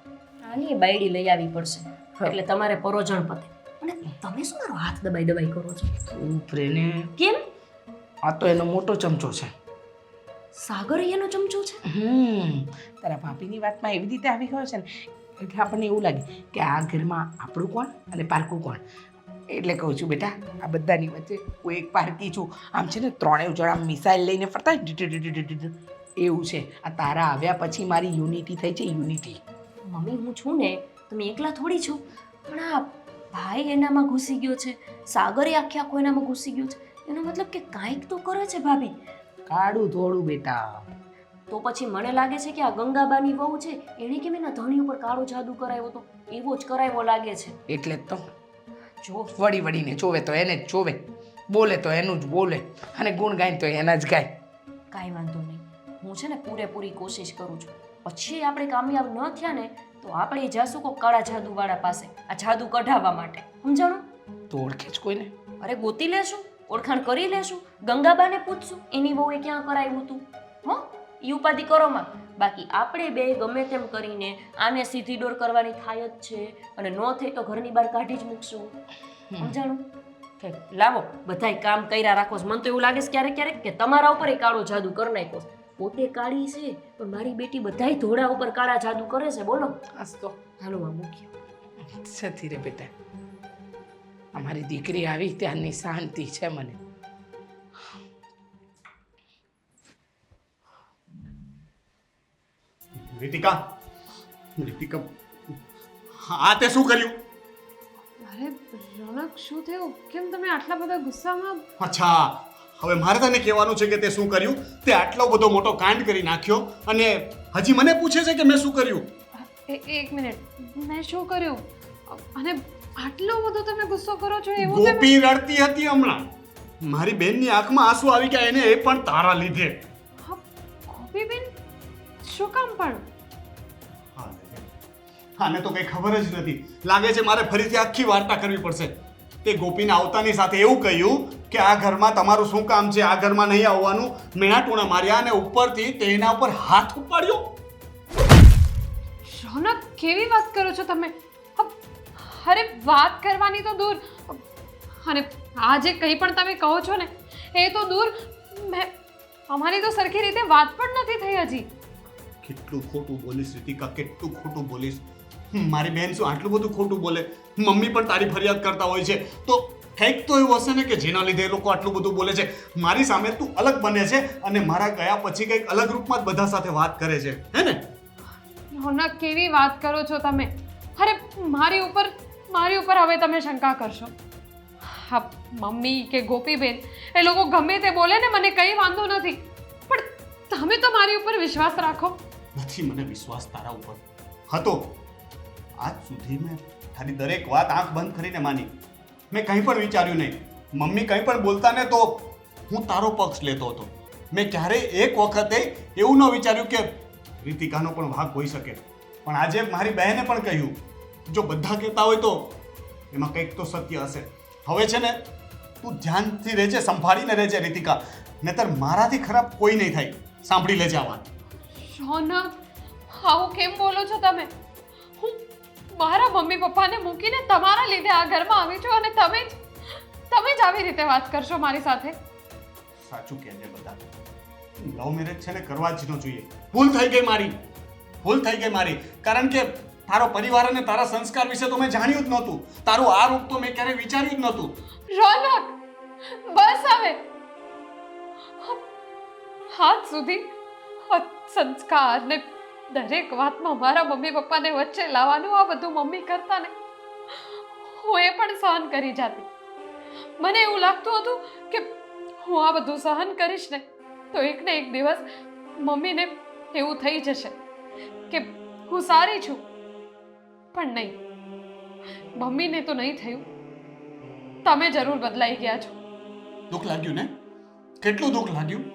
આની બાયડી લઈ આવવી પડશે એટલે તમારે પરોજણ પતે. અને તમે શું મારો હાથ દબાઈ કરો છો? તું પ્રેને કેમ? આ તો એનો મોટો ચમચો છે. સાગર એનો ચમચો છે? તારા ભાભીની વાતમાં એવી રીતે આવી ગયો છે ને એટલે આપણને એવું લાગે કે આ ઘરમાં આપણું કોણ અને પારકું કોણ. એટલે કહું છું બેટા, આ બધાની વચ્ચે હું એક પારકી છું. આમ છે ને ત્રણેય જણા મિસાઇલ લઈને ફરતા હોય, એવું છે. આ તારા આવ્યા પછી મારી યુનિટી થઈ છે, યુનિટી. મમ્મી હું છું ને, તમે એકલા થોડી છો. પણ આ ભાઈ એનામાં ઘૂસી ગયો છે, સાગરે આખે આખો એનામાં ઘૂસી ગયો છે. એનો મતલબ કે કાંઈક તો કરે છે ભાભી. કાળું થોડું બેટા. તો પછી મને લાગે છે કે આ ગંગાબાની વહુ છે, એણે કેમ એના ધણી ઉપર કાળો જાદુ કરાવ્યો તો એવો જ કરાવ્યો લાગે છે. એટલે જ તો જો વળી વળીને જોવે તો એને જ જોવે, બોલે તો એનું જ બોલે, અને ગુણ ગાય તો એના જ ગાય. કાંઈ વાંધો નહીં, હું છે ને પૂરેપૂરી કોશિશ કરું છું. પછી આપણે કામયાબ ન થયા ને તો આપણે જાશું કોઈ કાળા જાદુવાળા પાસે આ જાદુ કઢાવવા માટે, સમજાણું? તો ઓળખે જ કોઈને? અરે ગોતી લેશું, ઓળખાણ કરી લેશું, ગંગાબાને પૂછશું એની વહુએ ક્યાં કરાવ્યું હતું. હો ઈ ઉપાધિ કરોમાં. બાકી આપણે બે ગમે તેમ કરીને આને સીધી ડોર કરવાની થાય જ છે, અને ન થઈ તો ઘરની બહાર કાઢી જ મૂકશું, સમજાણું? કે લાવો બધાય કામ કર્યા રાખો છો. મને તો એવું લાગે છે ક્યારેક ક્યારેક કે તમારા ઉપર એ કાળો જાદુ કરી નાખ્યો છે. પોતે કાળી છે પણ મારી બેટી બધાય ધોળા ઉપર કાળા જાદુ કરે છે. બોલો આજ તો હાલો આ મૂક્યો. સતી રે બેટા, અમારી દીકરી આવી ત્યારની શાંતિ છે મને. રીતિકા, રીતિકા, આ તે શું કર્યું? અરે રોનક, શું થયું? કેમ તમે આટલા બધા ગુસ્સામાં? અચ્છા, હવે મારે તને કહેવાનું છે કે તે શું કર્યું. તે આટલો બધો મોટો કાંડ કરી નાખ્યો અને હજી મને પૂછે છે કે મેં શું કર્યું. એક મિનિટ, મેં શું કર્યું? અને આટલો બધો તમે ગુસ્સો કરો છો એવું તમે? ગોપી રડતી હતી હમણાં. મારી બેનની આંખમાં આંસુ આવી ગયા, એને એ પણ તારા લીધે. હા, ગોપીબેન શું કામ પણ? આને તો કઈ ખબર જ નથી. લાગે છે મારે ફરીથી આખી વાર્તા કરવી પડશે. તે ગોપીને આવતાની સાથે એવું કહ્યું કે આ ઘરમાં તમારું શું કામ છે, આ ઘરમાં નહીં આવવાનું. મેણાટોણા માર્યા અને ઉપરથી તેના ઉપર હાથ ઉપાડ્યો. રોનક, કેવી વાત કરો છો તમે? અરે વાત કરવાની તો દૂર, અને આ જે કંઈ પણ તમે કહો છો ને એ તો દૂર. અમારી તો સરખી રીતે વાત પણ નથી થઈ હજી. કેટલું ખોટું બોલીશ રીતિકા, કેટલું ખોટું બોલીશ. મારી બેન શું આટલું બધું ખોટું બોલે? મમ્મી પણ તારી ફરિયાદ કરતા હોય છે, તો કંઈક તો એવું હશે ને કે જેના લીધે એ લોકો આટલું બધું બોલે છે. મારી સામે તું અલગ બને છે અને મારા ગયા પછી કંઈક અલગ રૂપમાં જ બધા સાથે વાત કરે છે, હે ને? રોનક, કેવી વાત કરો છો તમે? અરે મારી ઉપર હવે તમે શંકા કરશો. હા, મમ્મી કે ગોપીબેન એ લોકો ગમે તે બોલે ને, મને કંઈ વાંધો નથી, પણ તમે તો મારી ઉપર વિશ્વાસ રાખો. નથી મને વિશ્વાસ તારા ઉપર. હતો આજ સુધી મેં તારી દરેક વાત આંખ બંધ કરીને માની. મેં કંઈ પણ વિચાર્યું નહીં. મમ્મી કંઈ પણ બોલતા ને તો હું તારો પક્ષ લેતો હતો. મેં ક્યારેય એક વખતે એવું ન વિચાર્યું કે રીતિકાનો પણ ભાગ હોઈ શકે. પણ આજે મારી બહેને પણ કહ્યું, જો બધા કહેતા હોય તો એમાં કંઈક તો સત્ય હશે. હવે છે ને તું ધ્યાનથી રહેજે, સંભાળીને રહેજે રીતિકા, નહીતર મારાથી ખરાબ કોઈ નહીં થાય. સાંભળી લેજે આ વાત. રોનક, આવું કેમ બોલો છો તમે? હું મારા મમ્મી પપ્પાને મૂકીને તમારા લીધે આ ઘરમાં આવી છું, અને તમે જ આવી રીતે વાત કરશો મારી સાથે? સાચું કહેજે બધા. લવ મેરેજ છે ને કરવા જ ન જોઈએ. ભૂલ થઈ ગઈ મારી, ભૂલ થઈ ગઈ મારી. કારણ કે તારો પરિવાર અને તારા સંસ્કાર વિશે તો મેં જાણ્યું જ નહોતું. તારું આ રૂપ તો મેં ક્યારેય વિચાર્યું જ નહોતું. રોનક, બસ હવે. હાથ સુધી સંસ્કાર ને દરેક વાતમાં મારા મમ્મી પપ્પાને વચ્ચે લાવવાનું આ બધું મમ્મી કરતા ને, હું એ પણ સહન કરી જાતી. મને એવું લાગતું હતું કે હું આ બધું સહન કરીશ ને તો એક ને એક દિવસ મમ્મીને એવું થઈ જશે કે હું સારી છું. પણ નહીં, મમ્મીને તો નહીં થયું. તમે જરૂર બદલાઈ ગયા છો. દુઃખ લાગ્યું ને? કેટલું દુઃખ લાગ્યું?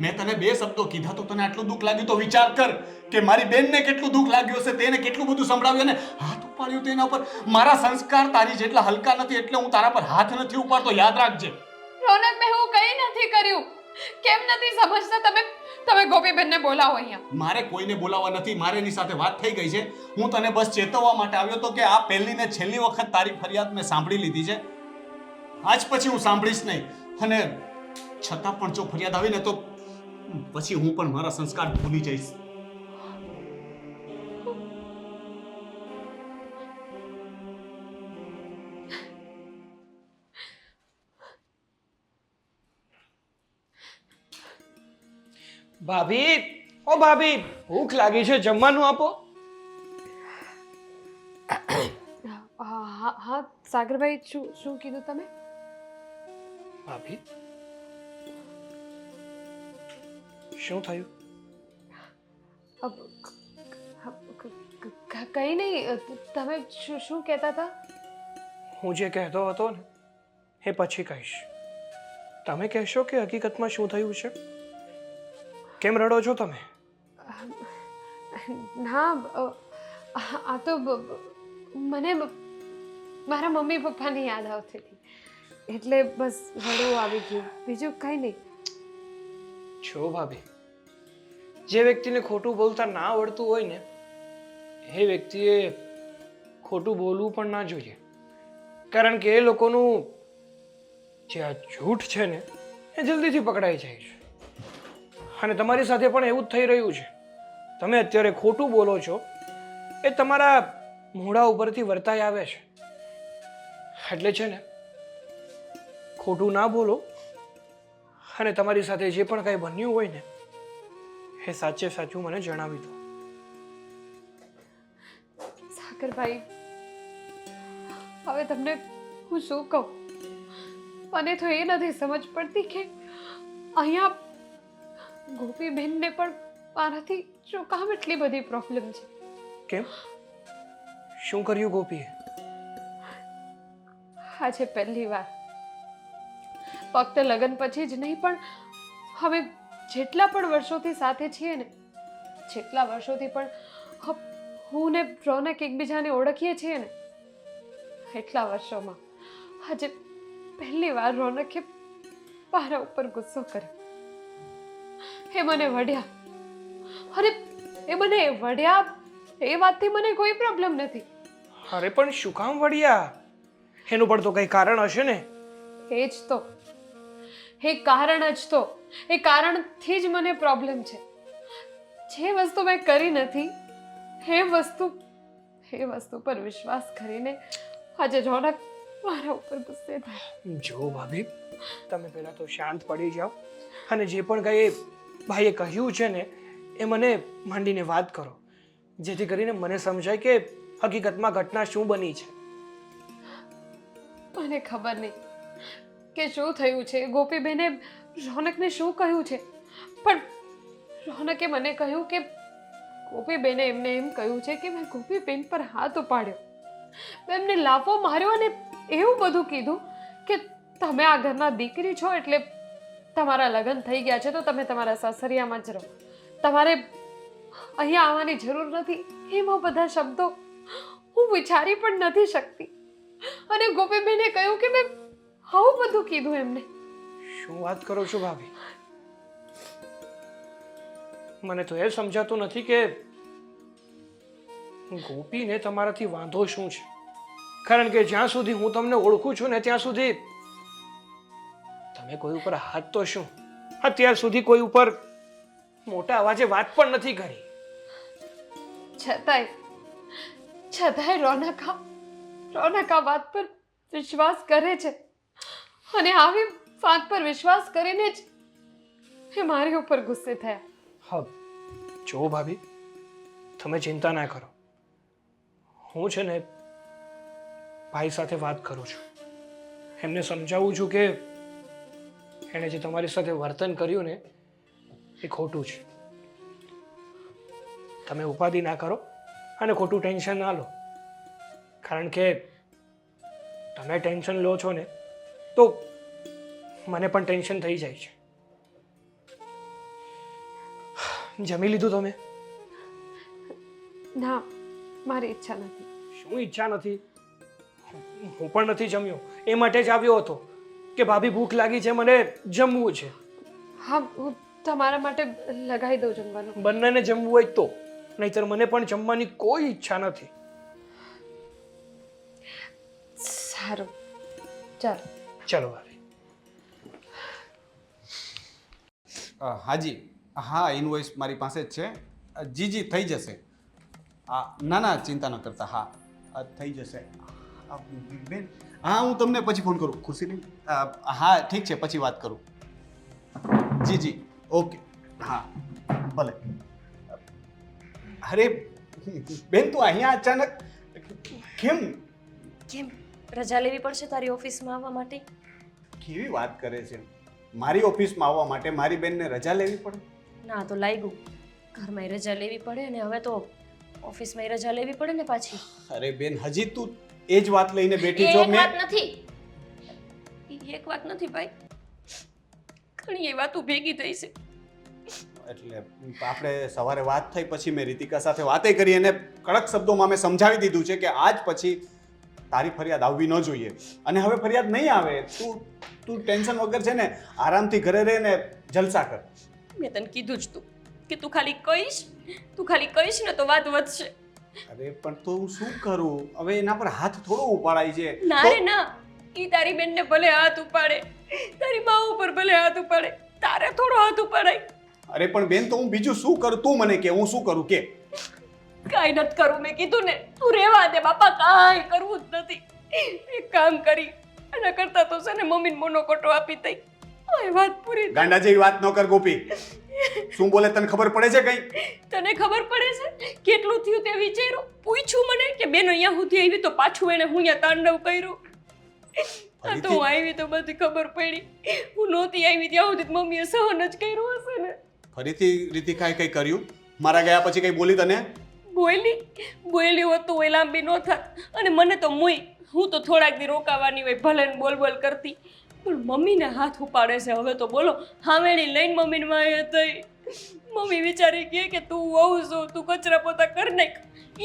મેં તને 2 શબ્દો કીધા તો તને આટલું દુઃખ લાગ્યું? તો વિચાર કર કે મારી બેનને કેટલું દુઃખ લાગ્યું હશે. તેને કેટલું બધું સંભળાવ્યું અને હાથ ઉપાડ્યું તેના પર. મારા સંસ્કાર તારી જેટલા હલકા નથી એટલે હું તારા પર હાથ નથી ઉપાડતો, યાદ રાખજે. રોનક, મેં હું કંઈ નથી કર્યું. કેમ નથી સમજતા તમે ગોપીબેનને બોલાવો અહીંયા. મારે કોઈને બોલાવવા નથી. મારે એની સાથે વાત થઈ ગઈ છે. હું તને બસ ચેતવવા માટે આવ્યો તો કે આ પહેલી ને છેલ્લી વખત તારી ફરિયાદ મેં સાંભળી લીધી છે. આજ પછી હું સાંભળીશ નહીં. અને છતાં પણ જો ફરિયાદ આવી ને તો પછી હું પણ મારા સંસ્કાર ભૂલી જઈશ. ભાભી, ઓ ભાભી, ભૂખ લાગી છે, જમવાનું આપો. હા હા સાગરભાઈ, શું કીધું તમે? ભાભી, શું થયું? કંઈ નહીં. તમે શું કહેતા હતા? હું જે કહેતો હતો ને એ પછી કહીશ. તમે કહેશો કે હકીકતમાં શું થયું છે? કેમ રડો છો તમે? ના, આ તો મને મારા મમ્મી પપ્પાની યાદ આવતી હતી એટલે બસ રડવું આવી ગયું, બીજું કંઈ નહીં. છો ભાભી, જે વ્યક્તિને ખોટું બોલતા ના આવડતું હોય ને એ વ્યક્તિએ ખોટું બોલવું પણ ના જોઈએ, કારણ કે એ લોકોનું જે આ જૂઠ છે ને એ જલ્દીથી પકડાઈ જાય છે. અને તમારી સાથે પણ એવું જ થઈ રહ્યું છે. તમે અત્યારે ખોટું બોલો છો એ તમારા મોઢા ઉપરથી વર્તાઈ આવે છે. એટલે છે ને, ખોટું ના બોલો અને તમારી સાથે જે પણ કંઈ બન્યું હોય ને એ સાચે સાચું મને જણાવી દો. સાગરભાઈ, હવે તમને હું શું કહું? મને તો એ નથી સમજ પડતી કે અહીંયા ગોપીબેનને પણ મારાથી શું કામ એટલી બધી પ્રોબ્લેમ છે. કેમ? શું કર્યું ગોપીએ? આજે પહેલી વાર, ફક્ત લગ્ન પછી જ નહીં પણ હવે જેટલા પણ વર્ષોથી સાથે છીએ ને, જેટલા વર્ષોથી પણ હું ને રોનક એકબીજાને ઓળખીએ છીએ ને, એટલા વર્ષોમાં આજે પહેલી વાર રોનકે મારા ઉપર ગુસ્સો કર્યો. એ મને વઢ્યા. અરે એ મને વઢ્યા એ વાતથી મને કોઈ પ્રોબ્લેમ નથી. અરે પણ શું કામ વળ્યા? એનું પણ તો કંઈ કારણ હશે ને? એ જ તો, એ કારણ જ તો, એ કારણથી જ મને પ્રોબ્લેમ છે. જે વસ્તુ મેં કરી નથી એ વસ્તુ પર વિશ્વાસ કરીને આજે રોનક મારા ઉપર ગુસ્સે થાય. જો ભાભી, તમે પહેલા તો શાંત પડી જાઓ અને જે પણ કંઈ ભાઈએ કહ્યું છે ને એ મને માંડીને વાત કરો, જેથી કરીને મને સમજાય કે હકીકતમાં ઘટના શું બની છે. મને ખબર નહીં કે શું થયું છે, ગોપીબેને રોનકને શું કહ્યું છે, પણ રોનકે મને કહ્યું કે ગોપીબેને એમને એમ કહ્યું છે કે મેં ગોપીબેન પર હાથ ઉપાડ્યો, મેં એમને લાફો માર્યો અને એવું બધું કીધું કે તમે આ ઘરના દીકરી છો એટલે તમારા લગ્ન થઈ ગયા છે તો તમે તમારા સાસરિયામાં જ રહો, તમારે અહીંયા આવવાની જરૂર નથી. એમાં બધા શબ્દો હું વિચારી પણ નથી શકતી. અને ગોપીબેને કહ્યું કે મેં આવું બધું કીધું એમને. શું વાત કરો છો ભાભી? મને તો એ સમજાતું નથી કે ગોપીને તમારાથી વાંધો શું છે, કારણ કે જ્યાં સુધી હું તમને ઓળખું છું ને ત્યાં સુધી તમે કોઈ ઉપર હાથ તો શું અત્યાર સુધી કોઈ ઉપર મોટા અવાજે વાત પણ નથી કરી. છતાંય રોનક આ વાત પર વિશ્વાસ કરે છે અને આવી વાત પર વિશ્વાસ કરીને જ એ મારી ઉપર ગુસ્સે થયા. હા જો ભાભી, તમે ચિંતા ના કરો. હું છે ને ભાઈ સાથે વાત કરું છું, એમને સમજાવું છું કે એણે જે તમારી સાથે વર્તન કર્યું ને એ ખોટું છે. તમે ઉપાધિ ના કરો અને ખોટું ટેન્શન ના લો, કારણ કે તમે ટેન્શન લો છો ને તો મને પણ ટેન્શન થઈ જાય છે. જમી લીધું તમે? ના, મારી ઈચ્છા નથી. શું ઈચ્છા નથી? હું પણ નથી જમ્યો, એ માટે જ આવ્યો હતો કે ભાભી ભૂખ લાગી છે, મને જમવું છે. હા, હું તમારા માટે લગાવી દઉં જમવાનું. બંનેને જમવું હોય તો, નહીંતર મને પણ જમવાની કોઈ ઈચ્છા નથી. સારું, ચાલો. ચલો ભાભી. હાજી, હા, ઇનવોઇસ મારી પાસે જ છે. જી થઈ જશે. ના ના, ચિંતા ન કરતા. હા થઈ જશે. બેન, હા હું તમને પછી ફોન કરું. ખુરશી નહીં? હા ઠીક છે, પછી વાત કરું. જી ઓકે. હા ભલે. અરે બેન, તું અહીંયા અચાનક કેમ? કેમ રજા લેવી પડશે તારી ઓફિસમાં આવવા માટે? કેવી વાત કરે છે? મારી ઓફિસમાં આવવા માટે મારી બેનને રજા લેવી પડે? ના તો લાગ્યું ઘરમાં રજા લેવી પડે અને હવે તો ઓફિસમાં રજા લેવી પડે ને પાછી. અરે બેન, હજી તું એ જ વાત લઈને બેઠી એ છો. એક વાત નથી, એ એક વાત નથી ભાઈ, ઘણી એ વાતો ભેગી થઈ છે. એટલે આપણે સવારે વાત થઈ પછી મેં રીતિકા સાથે વાતે કરી અને કડક શબ્દોમાં મેં સમજાવી દીધું છે કે આજ પછી તારી ફરિયાદ આવવી ન જોઈએ અને હવે ફરિયાદ નહીં આવે. તું ટેન્શન વગર છે ને આરામથી ઘરે રહે ને જલસા કર. મેં તને કીધું જ તું કે તું ખાલી કહીશ ને તો વાત વધશે. અરે પણ તો હું શું કરું હવે? એના પર હાથ થોડો ઉપાડાય છે. ના રે ના, ઈ તારી બેનને ભલે હાથ ઉપાડે, તારી બા ઉપર ભલે હાથ ઉપાડે, તારે થોડો હાથ ઉપાડાય. અરે પણ બેન, તો હું બીજું શું કરું? તું મને કે હું શું કરું કે? કાંઈ નથી કરવું, મેં કીધું ને, તું રહેવા દે બાપા, કાંઈ કરવું જ નથી. એક કામ કરી એના કરતા તો છે ને મમ્મીને મોનોકોટો આપી દઈ. આ વાત પૂરી. ગાંડા જેવી વાત ન કર ગોપી. શું બોલે તને ખબર પડે છે કઈ? તને ખબર પડે છે કેટલું થયું તે વિચાર્યું? પૂછ્યું મને કે બેન અહીંયા સુધી આવી તો પાછું એને હું અહીંયા તાંડવ કર્યું. આ તો હું આવી તો બધી ખબર પડી. હું નહોતી આવી ત્યાં સુધી મમ્મીએ સહન જ કર્યું હશે ને. ફરીથી રીતિકાએ કઈ કર્યું? મારા ગયા પછી કઈ બોલી તને? બોલી હોત તો એ લાંબી ન થાત અને મને તો હું તો થોડાક દી રોકાવાની હોય, ભલે ને બોલ કરતી, પણ મમ્મીને હાથ ઉપાડે છે. હવે તો બોલો હાવેણી લઈને મમ્મીને વાંહે થઈ. મમ્મી વિચારી કે તું વહુ છો, તું કચરા પોતા કરી નાખ.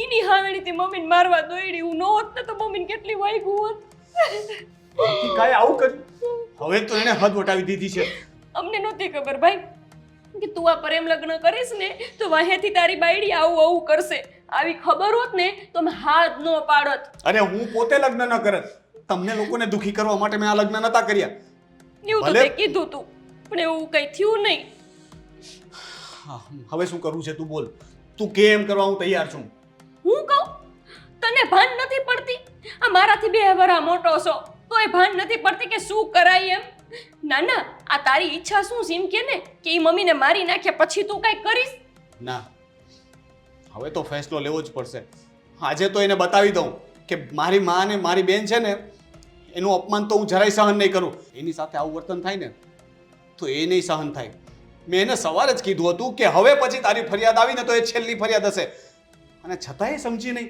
એની હાવેણીથી મમ્મીને મારવા દોડી. હું ન હોત ને તો મમ્મીને કેટલી વાગ્યું હોત. રીતિકાએ આવું કર્યું? હવે તો એને હદ વટાવી દીધી છે. અમને નહોતી ખબર ભાઈ કે તું આ પ્રેમ લગ્ન કરીશ ને તો વાહેથી તારી બાયડી આવું કરશે. આવી ખબર હોત ને તો મેં હાથ ન પાડત. અરે હું પોતે લગ્ન ન કરત. તમને લોકોને દુખી કરવા માટે મેં આ લગ્ન નતા કર્યા. એવું તો તે કીધું તું, પણ એવું કઈ થયું નહીં. હવે શું કરવું છે તું બોલ. તું કેમ કરવા હું તૈયાર છું. હું કહું તને ભાન નથી પડતી? આ મારાથી 2 વર્ષ મોટો છો તોય ભાન નથી પડતી કે શું કરાય એમ? ના, આ તારી ઈચ્છા શું છે એમ કે ને કે ઈ મમ્મીને મારી નાખ્યા પછી તું કઈ કરીશ? ના, હવે તો ફેસલો લેવો જ પડશે. આજે તો એને બતાવી દઉં કે મારી માં અને મારી બેન છે ને એનું અપમાન તો હું જરાય સહન નહીં કરું. એની સાથે આવું વર્તન થાય ને તો એ નહીં સહન થાય. મેં એને સવારે જ કીધું હતું કે હવે પછી તારી ફરિયાદ આવીને તો એ છેલ્લી ફરિયાદ હશે અને છતાંય સમજી નહીં.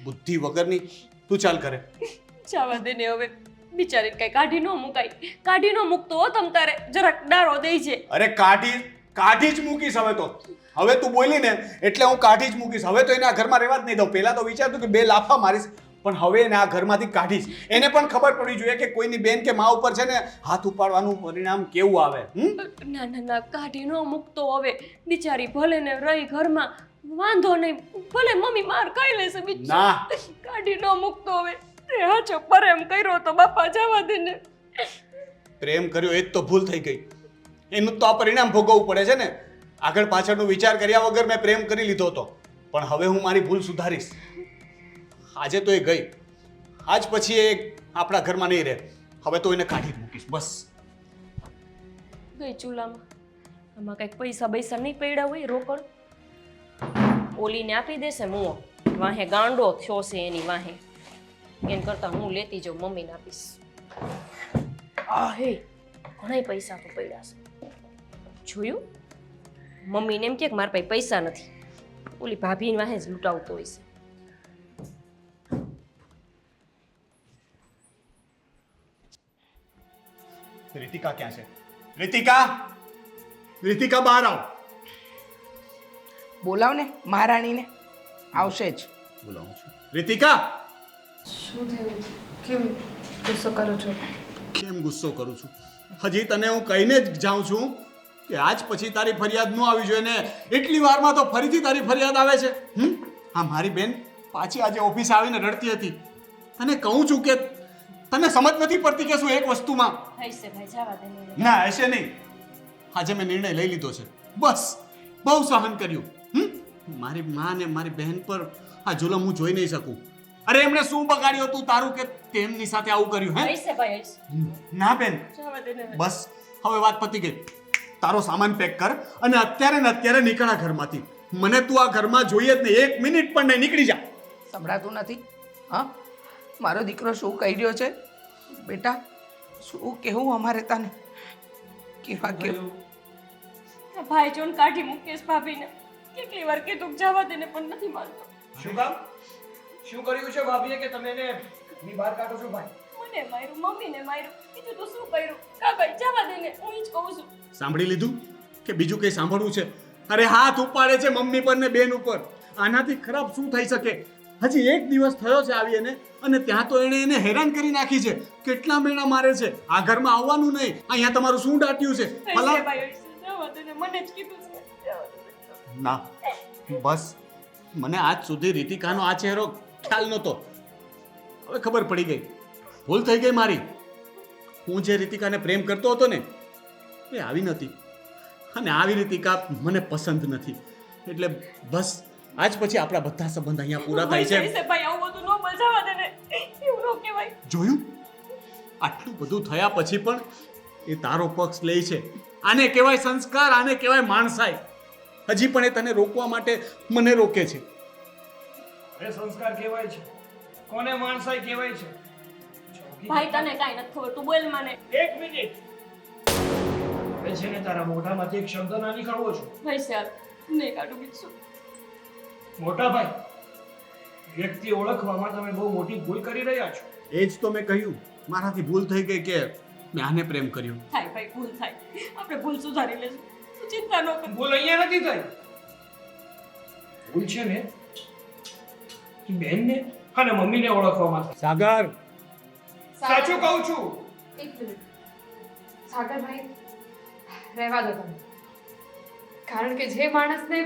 બુદ્ધિ વગરની. તું ચાલ કરે. જવા દે ને હવે, બિચારીને કઈ કાઢી ન મુકાય. કાઢી ન મૂકતો હો તમ તારે જરાક ડારો દઈ છે. અરે કાઢી જ મૂકીશ હવે તો. હવે તું બોલી ને એટલે હું કાઢી જ મૂકીશ. હવે તો એને આ ઘરમાં રહેવા જ નહીં દઉં. પહેલા તો વિચારતું કે 2 લાફા મારીશ, પણ હવે એને આ ઘરમાંથી કાઢીશ. એને પણ ખબર પડવી જોઈએ કે કોઈની બેન કે મા ઉપર છે ને હાથ ઉપાડવાનું પરિણામ કેવું આવે. ના, કાઢી ન મૂકતો હવે. બિચારી ભલે ને રહી ઘરમાં, વાંધો નહીં, ભલે મમ્મી માર ખાઈ લેશે. ના, કાઢી ન મૂકતો હવે. તે હાચો પ્રેમ કર્યો તો બાપા જવા દે ને. પ્રેમ કર્યો એ જ તો ભૂલ થઈ ગઈ. એનું તો આ પરિણામ ભોગવવું પડે છે ને. આગળ પાછળનો વિચાર કર્યા વગર મેં પ્રેમ કરી લીધો હતો, પણ હવે હું મારી ભૂલ સુધારીશ. આજે તો એ ગઈ, આજ પછી એ આપણા ઘરમાં નહીં રહે. હવે તો એને કાઢી મૂકીશ બસ. ગઈ ચૂલામાં. આમાં કંઈક પૈસા નહીં પડ્યા હોય રોકડ, ઓલીને આપી દેશે મુઓ. વાહે ગાંડો થયો છે એની વાહે. એન કરતા હું લેતી જાઉં, મમ્મીને આપીશ. હે ઘણા પૈસા તો પડ્યા છે. જોયું? મમ્મીને એમ કે મારા પાસે પૈસા નથી. ઓલી ભાભીને વાહે જ લૂંટાવતો હોય છે. રીતિકા ક્યાં છે? રીતિકા બહાર આવ. બોલાવ ને મહારાણીને, આવશે જ. બોલાવું છું. રીતિકા! શું થયું? કેમ ગુસ્સો કરો છો? કેમ ગુસ્સો કરું છું? હજી તને હું કહીને જ જાઉં છું કે આજ પછી તારી ફરિયાદ ન આવી જોઈએ ને એટલી વારમાં તો ફરીથી તારી ફરિયાદ આવે છે. હા, મારી બેન પાછી આજે ઓફિસ આવીને રડતી હતી. તને કહું છું કે તને સમજ નથી પડતી કે શું એક વસ્તુમાં. હૈસે ભાઈ જવા દે ને. ના, હશે નહીં. આજે મેં નિર્ણય લઈ લીધો છે. બસ, બહુ સહન કર્યું. મારી માં ને મારી બહેન પર આ જુલમ હું જોઈ નહીં શકું. અરે એમણે શું બગાડ્યું તું તારું કે તેમની સાથે આવું કર્યું? હે હૈસે ભાઈ હૈસે. ના બેન, જવા દે ને. બસ હવે વાત પતી ગઈ. તારો સામાન પેક કર અને અત્યારે ને અત્યારે નીકળ આ ઘરમાંથી. મને તું આ ઘરમાં જોઈએ જ નહીં, 1 મિનિટ પણ નહીં. નીકળી જા. સંભળાતું નથી? હા, મારો દીકરો શું કહી રહ્યો છે? બેટા, શું કહેવું અમારે તને? કેવા કેવું? ભાઈ જોન કાઢી મુકેશ ભાભીને કેટલી વાર કીધું જવા દેને પણ નથી માનતો. શું કામ? શું કર્યું છે ભાભીએ કે તમે એને ઘરની બહાર કાઢો છો ભાઈ? મને માર્યું, મમ્મીને માર્યું, બીજું તો શું કર્યું? કાકા જવા દેને, હું જ કહું છું. સાંભળી લીધું કે બીજું કંઈ સાંભળવું છે? અરે હાથ ઉપાડે છે મમ્મી પર ને બેન ઉપર. આનાથી ખરાબ શું થઈ શકે? હજી 1 દિવસ થયો છે આવી એને, અને ત્યાં તો એને હેરાન કરી નાખી છે. કેટલા મેણા મારે છે. આ ઘરમાં આવવાનું નહીં. અહીંયા તમારું શું દાટ્યું છે? હૈસે ભાઈ, હૈસે, જવા દેને, મને જ કીધું છે. જવા દે. ના, બસ મને આજ સુધી રીતિકાનો આ ચહેરો ખ્યાલ નહોતો. હવે ખબર પડી ગઈ. ભૂલ થઈ ગઈ મારી. હું જે રીતિકાને પ્રેમ કરતો હતો ને એ આવી નથી, અને આવી રીતિકા મને પસંદ નથી. એટલે બસ આજ પછી આપણા બધા સંબંધ અહીંયા પૂરા થાય છે. હૈસે ભાઈ, આવું બધું ન બોલ, જવા દેને. એવું ન કહેવાય. જોયું? આટલું બધું થયા પછી પણ એ તારો પક્ષ લે છે. આને કહેવાય સંસ્કાર, આને કહેવાય માણસાઈ. હજી પણ એ તને રોકવા માટે મને રોકે છે. અરે સંસ્કાર કહેવાય છે, કોને માણસાઈ કહેવાય છે? ભાઈ તને કાંઈ નથી ખબર, તું બોલ મને. 1 મિનિટ. હવે છે ને તારા મોઢામાંથી એક શબ્દ ના નીકળવો છો. હૈસે હાલ, નહીં કાઢું બીજું. મોટા ભાઈ, વ્યક્તિ ઓળખવામાં તમે બહુ મોટી ભૂલ કરી રહ્યા છો. એ જ તો મેં કહ્યું, મારાથી ભૂલ થઈ ગઈ કે મેં આને પ્રેમ કર્યો. થાય ભાઈ, ભૂલ થાય. આપણે ભૂલ સુધારી લેશું. તું ચિંતા ન કર. ભૂલ અહીંયા નથી થઈ. ભૂલ છે ને એ બેનને અને મમ્મીને ઓળખવામાં થઈ. સાગર, સાચું કહું છું. એક મિનિટ સાગરભાઈ, રહેવા દો તમે. કારણ કે જે માણસને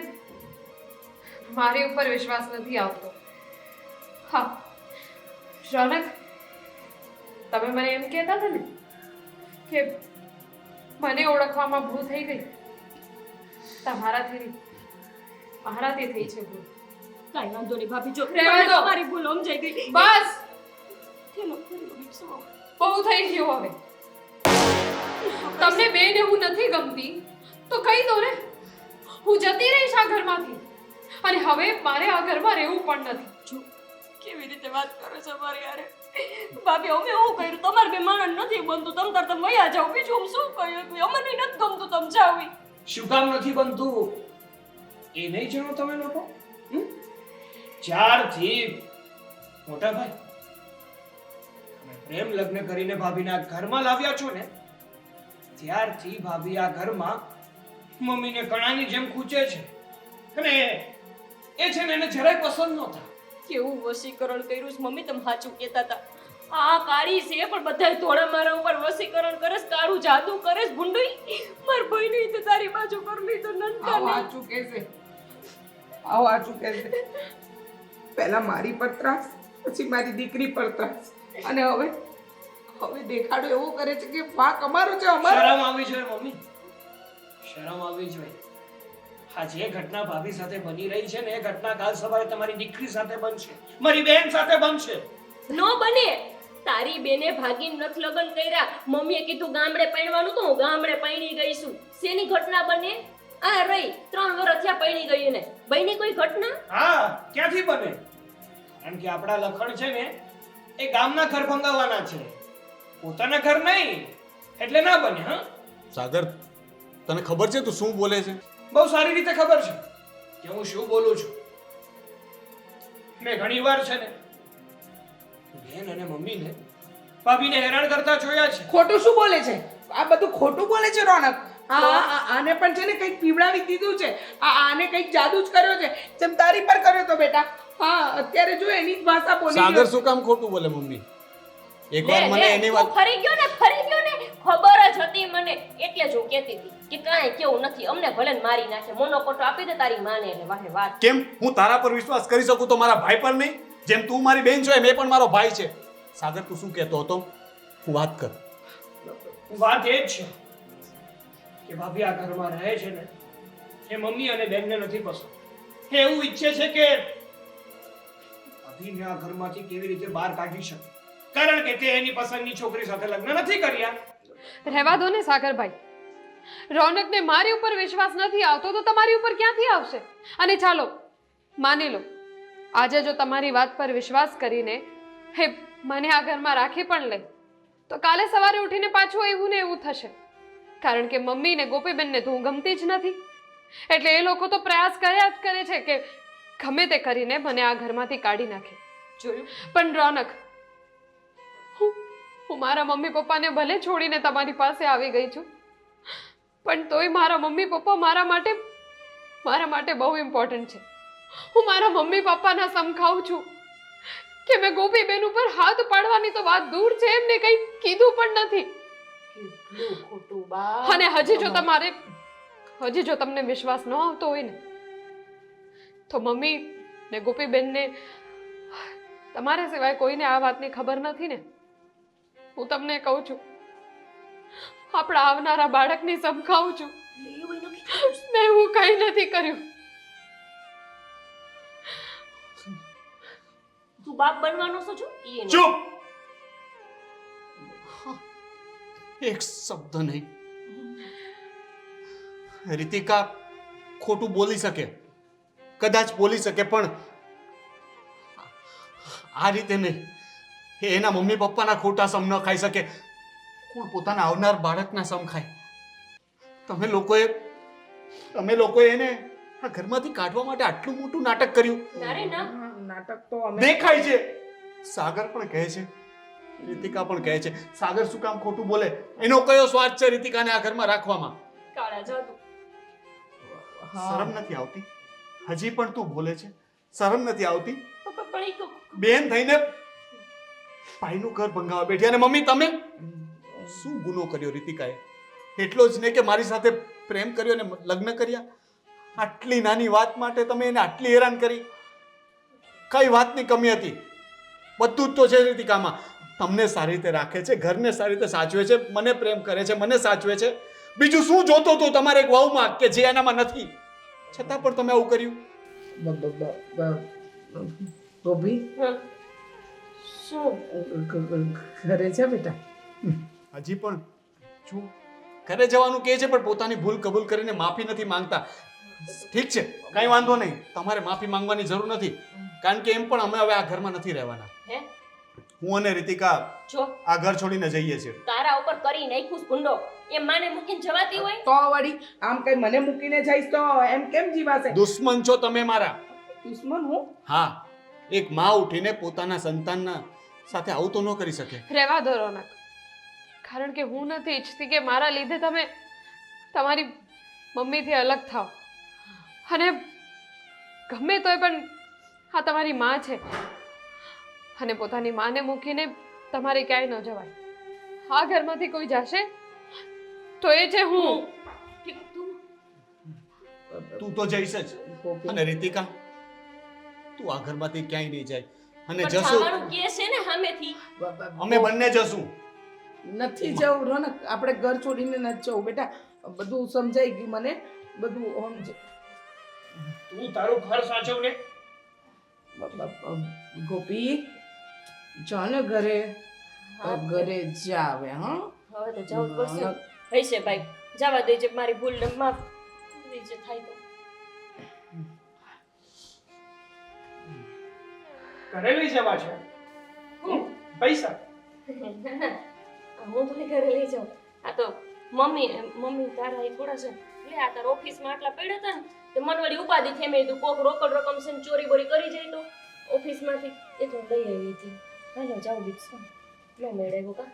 મારી ઉપર વિશ્વાસ નથી આવતો, હા, રોનક, તમે મને એમ કહેતા હતા ને કે મને ઓળખવામાં ભૂલ થઈ ગઈ. તમારાથી નહીં, મારાથી થઈ છે ભૂલ. કાંઈ વાંધો નહીં ભાભી, જો રહેવા મને દો. તમારી ભૂલ સમજાઈ ગઈ. બસ, કેમ કર્યું બીજું? બહુ થઈ ગયું હવે. તમને બેન એવું નથી ગમતી તો કહી દો ને, હું જતી રહીશ આ ઘરમાંથી. અને હવે મારે આ ઘરમાં રહેવું પણ નથી. જો કેવી રીતે વાત કરો છો મારી યાર. ભાભી, અમે શું કર્યું? તમારે બે માણસ નથી બનતું, તમ તાર તમે વયા જાઓ. બીજું હું શું કર્યું? અમને નથી ગમતું તમે જાઓ. શું કામ નથી બનતું એ નહીં જાણો તમે લોકો? જ્યારથી મોટા ભાઈ તમે પ્રેમ લગ્ન કરીને ભાભીના ઘરમાં લાવ્યા છો ને, ત્યારથી ભાભી આ ઘરમાં મમ્મીને કણાની જેમ ખૂંચે છે. અને એ છે ને એને જરાય પસંદ નહોતા. કેવું વશીકરણ કર્યું છે મમ્મી, તમે સાચું કહેતા હતા. આ કાળી છે પણ બધા ધોળા મારા ઉપર વશીકરણ કરે છે, કાળું જાદુ કરે છે. ભૂંડુઈ માર ભાઈ નહીં તો તારી બાજુ પર નહીં તો નનકા આવો નહીં. આચું કહેશે, આવો આચું કહેશે. પહેલા મારી પર ત્રાસ, પછી મારી દીકરી પર ત્રાસ, અને હવે દેખાડો એવો કરે છે કે વાંક અમારો છે, અમારો. શરમ આવી જોઈએ મમ્મી, શરમ આવી જોઈએ. આ જે ઘટના ભાભી સાથે બની રહી છે ને એ ઘટના કાલ સવારે તમારી દીકરી સાથે બનશે, મારી બેન સાથે બનશે. નો બને. તારી બેને ભાગીને નથ લગ્ન કર્યા. મમ્મીએ કીધું ગામડે પરણવાનું તો હું ગામડે પરણી ગઈ છું. શેની ઘટના બને? આ રહી 3 વર્ષ થયા પરણી ગઈ ને બની કોઈ ઘટના? હા, ક્યાંથી બને? કારણ કે આપણા લખણ છે ને એ ગામના ઘર ભંગાવવાના છે, પોતાના ઘર નહીં. એટલે ના બને. હા સાગર, તને ખબર છે તું શું બોલે છે? બહુ સારી રીતે ખબર છે કે હું શું બોલું છું. મેં ઘણીવાર છે ને બેન અને મમ્મીને ભાભીને હેરાન કરતા જોયા છે. ખોટું શું બોલે છે? આ બધું ખોટું બોલે છે રોનક. આને પણ છે ને કંઈક પીવડાવી દીધું છે. આને કંઈક જાદુ જ કર્યો છે, જેમ તારી પર કર્યો તો બેટા. હા, અત્યારે જો એની જ ભાષા બોલી સાગર રહ્યો. શું કામ ખોટું બોલે મમ્મી? લે, એકવાર મને લે, એની તું વાત ફરી ગયો ને ખબર જ હતી મને. એટલે જ હું કહેતી હતી કે કાંઈ કેવું નથી, અમને ભલે ને મારી નાખે, મોનોકોટો આપી દે તારી માને. એટલે વાહે વાત. કેમ હું તારા પર વિશ્વાસ કરી શકું તો મારા ભાઈ પર નહીં? જેમ તું મારી બેન છો એમ એ પણ મારો ભાઈ છે. સાગર, તું શું કહેતો હતો? હું વાત કર. વાત એ જ છે કે ભાભી આ ઘરમાં રહે છે ને એ મમ્મી અને બેનને નથી પસંદ. એ એવું ઈચ્છે છે કે ભાભીને આ ઘરમાંથી કેવી રીતે બહાર કાઢી શકે, કારણ કે તે એની પસંદની છોકરી સાથે લગ્ન નથી કર્યા. રહેવા દો ને સાગરભાઈ. રોનકને મારી ઉપર વિશ્વાસ નથી આવતો તો તમારી ઉપર ક્યાંથી આવશે? અને ચાલો માની લો, આજે જો તમારી વાત પર વિશ્વાસ કરીને હે મને આ ઘરમાં રાખી પણ લે, તો કાલે સવારે ઉઠીને પાછું એવું ને એવું થશે. કારણ કે મમ્મી ને ગોપીબેનને તો હું ગમતી જ નથી. એટલે એ લોકો તો પ્રયાસ કર્યા જ કરે છે કે ગમે તે કરીને મને આ ઘરમાંથી કાઢી નાખે. જોયું? પણ રોનક, હું મારા મમ્મી પપ્પાને ભલે છોડીને તમારી પાસે આવી ગઈ છું, પણ તોય મારા મમ્મી પપ્પા મારા માટે બહુ ઇમ્પોર્ટન્ટ છે. હું મારા મમ્મી પપ્પાના સમ ખાઉં છું કે મેં ગોપીબેન ઉપર હાથ પાડવાની તો વાત દૂર છે, એમને કંઈ કીધું પણ નથી. કેટલું ખોટું બા. અને હજી જો તમને વિશ્વાસ ન આવતો હોય ને, તો મમ્મી ને ગોપીબેનને તમારા સિવાય કોઈને આ વાતની ખબર નથી ને. હું તમને કહું છું, આપણા આવનારા બાળકની સમખાવું છું. મેં હું કંઈ નથી કર્યું. તું બાપ બનવાનો છો છો? ઈ નહીં. ચૂપ! એક શબ્દ નહીં. રીતિકા ખોટું બોલી શકે, કદાચ બોલી શકે, પણ આ રીતે નહીં. એ એના મમ્મી પપ્પાના ખોટા સમ ન ખાઈ શકે. કોણ પોતાના આવનાર બાળકના સમ ખાય? તમે લોકોએ એને આ ઘરમાંથી કાઢવા માટે આટલું મોટું નાટક કર્યું. ના રે ના. નાટક તો અમે દેખાય છે. સાગર પણ કહે છે, રીતિકા પણ કહે છે. સાગર શું કામ ખોટું બોલે? એનો કયો સ્વાર્થ છે રીતિકાને આ ઘરમાં રાખવામાં? કાળા જાદુ. શરમ નથી આવતી? હજી પણ તું બોલે છે? શરમ નથી આવતી? પણ ઈ તો બેન થઈને ભાઈનું ઘર ભંગાવા બેઠી, અને મમ્મી તમે શું ગુનો કર્યો રીતિકાએ? એટલો જ ને કે મારી સાથે પ્રેમ કર્યો અને લગ્ન કર્યા? આટલી નાની વાત માટે તમે એને આટલી હેરાન કરી? કઈ વાતની કમી હતી? બધું જ તો છે રીતિકામાં. તમને સારી રીતે રાખે છે, ઘરને સારી રીતે સાચવે છે, મને પ્રેમ કરે છે, મને સાચવે છે. બીજું શું જોતો તો તમારે એક વહુમાં કે જે એનામાં નથી? છતાં પણ તમે આવું કર્યું. ગોપી હા. શું? ઘરે છે બેટા? હજી પણ જો ઘરે જવાનું કહે છે, પણ પોતાની ભૂલ કબૂલ કરીને માફી નથી માંગતા. ઠીક છે, કઈ વાંધો નહીં. તમારે માફી માંગવાની જરૂર નથી, કારણ કે એમ પણ અમે હવે આ ઘરમાં નથી રહેવાના. હે? હું અને રીતિકા જો આ ઘર છોડીને જઈએ છીએ. તારા ઉપર કરી નાખ્યું છે ગુંડો. એ માને મૂકીને જવાતી હોય? તો વળી આમ કઈ મને મૂકીને જઈશ તો એમ કેમ જીવાશે? દુશ્મન છો તમે મારા. દુશ્મન હું? હા, એક માં ઉઠીને પોતાના સંતાનના સાથે આવું તો ન કરી શકે. રહેવા દો રોનક, કારણ કે હું નથી ઈચ્છતી કે મારા લીધે તમે તમારી મમ્મીથી અલગ થાઓ. અને ગમે તોય પણ આ તમારી માં છે, અને પોતાની માને મૂકીને તમારે ક્યાંય ન જવાય. આ ઘરમાંથી કોઈ જશે તો એ છે હું. ઠીક, તું તું તો જઈશ જ. ગોપી અને રીતિકા, તું આ ઘરમાંથી ક્યાંય નહીં જાય. અને પણ જશું જવાનું કે છે ને સામેથી. અમે બંને જશું. નથી જવું રોનક, આપણે ઘર છોડીને નથી જવું બેટા. બધું સમજાઈ ગયું મને, બધું તું તારું ઘર સાચવ ને. ગોપી જા ને ઘરે. ઘરે જા હવે. હા હવે તો જવું જ પડશે. હૈશે ભાઈ, જવા દેજે. મારી ભૂલ ને માફ દેજે થાય તો. ઘરે લઈ જવા છે? પૈસા? હું તને ઘરે લઈ જાઉં. આ તો મમ્મી તારા અહીં થોડા છે. લે આ તારા ઓફિસમાં આટલા પડ્યા હતા ને, તે મન વળી ઉપાધિ થઈ. મેં કીધું કોક રોકડ રકમ છે ને ચોરી બોરી કરી જાય તો ઓફિસમાંથી એ તો લઈ આવી હતી. હાલો જાઉં બીજું ન મેળવ્યું કા.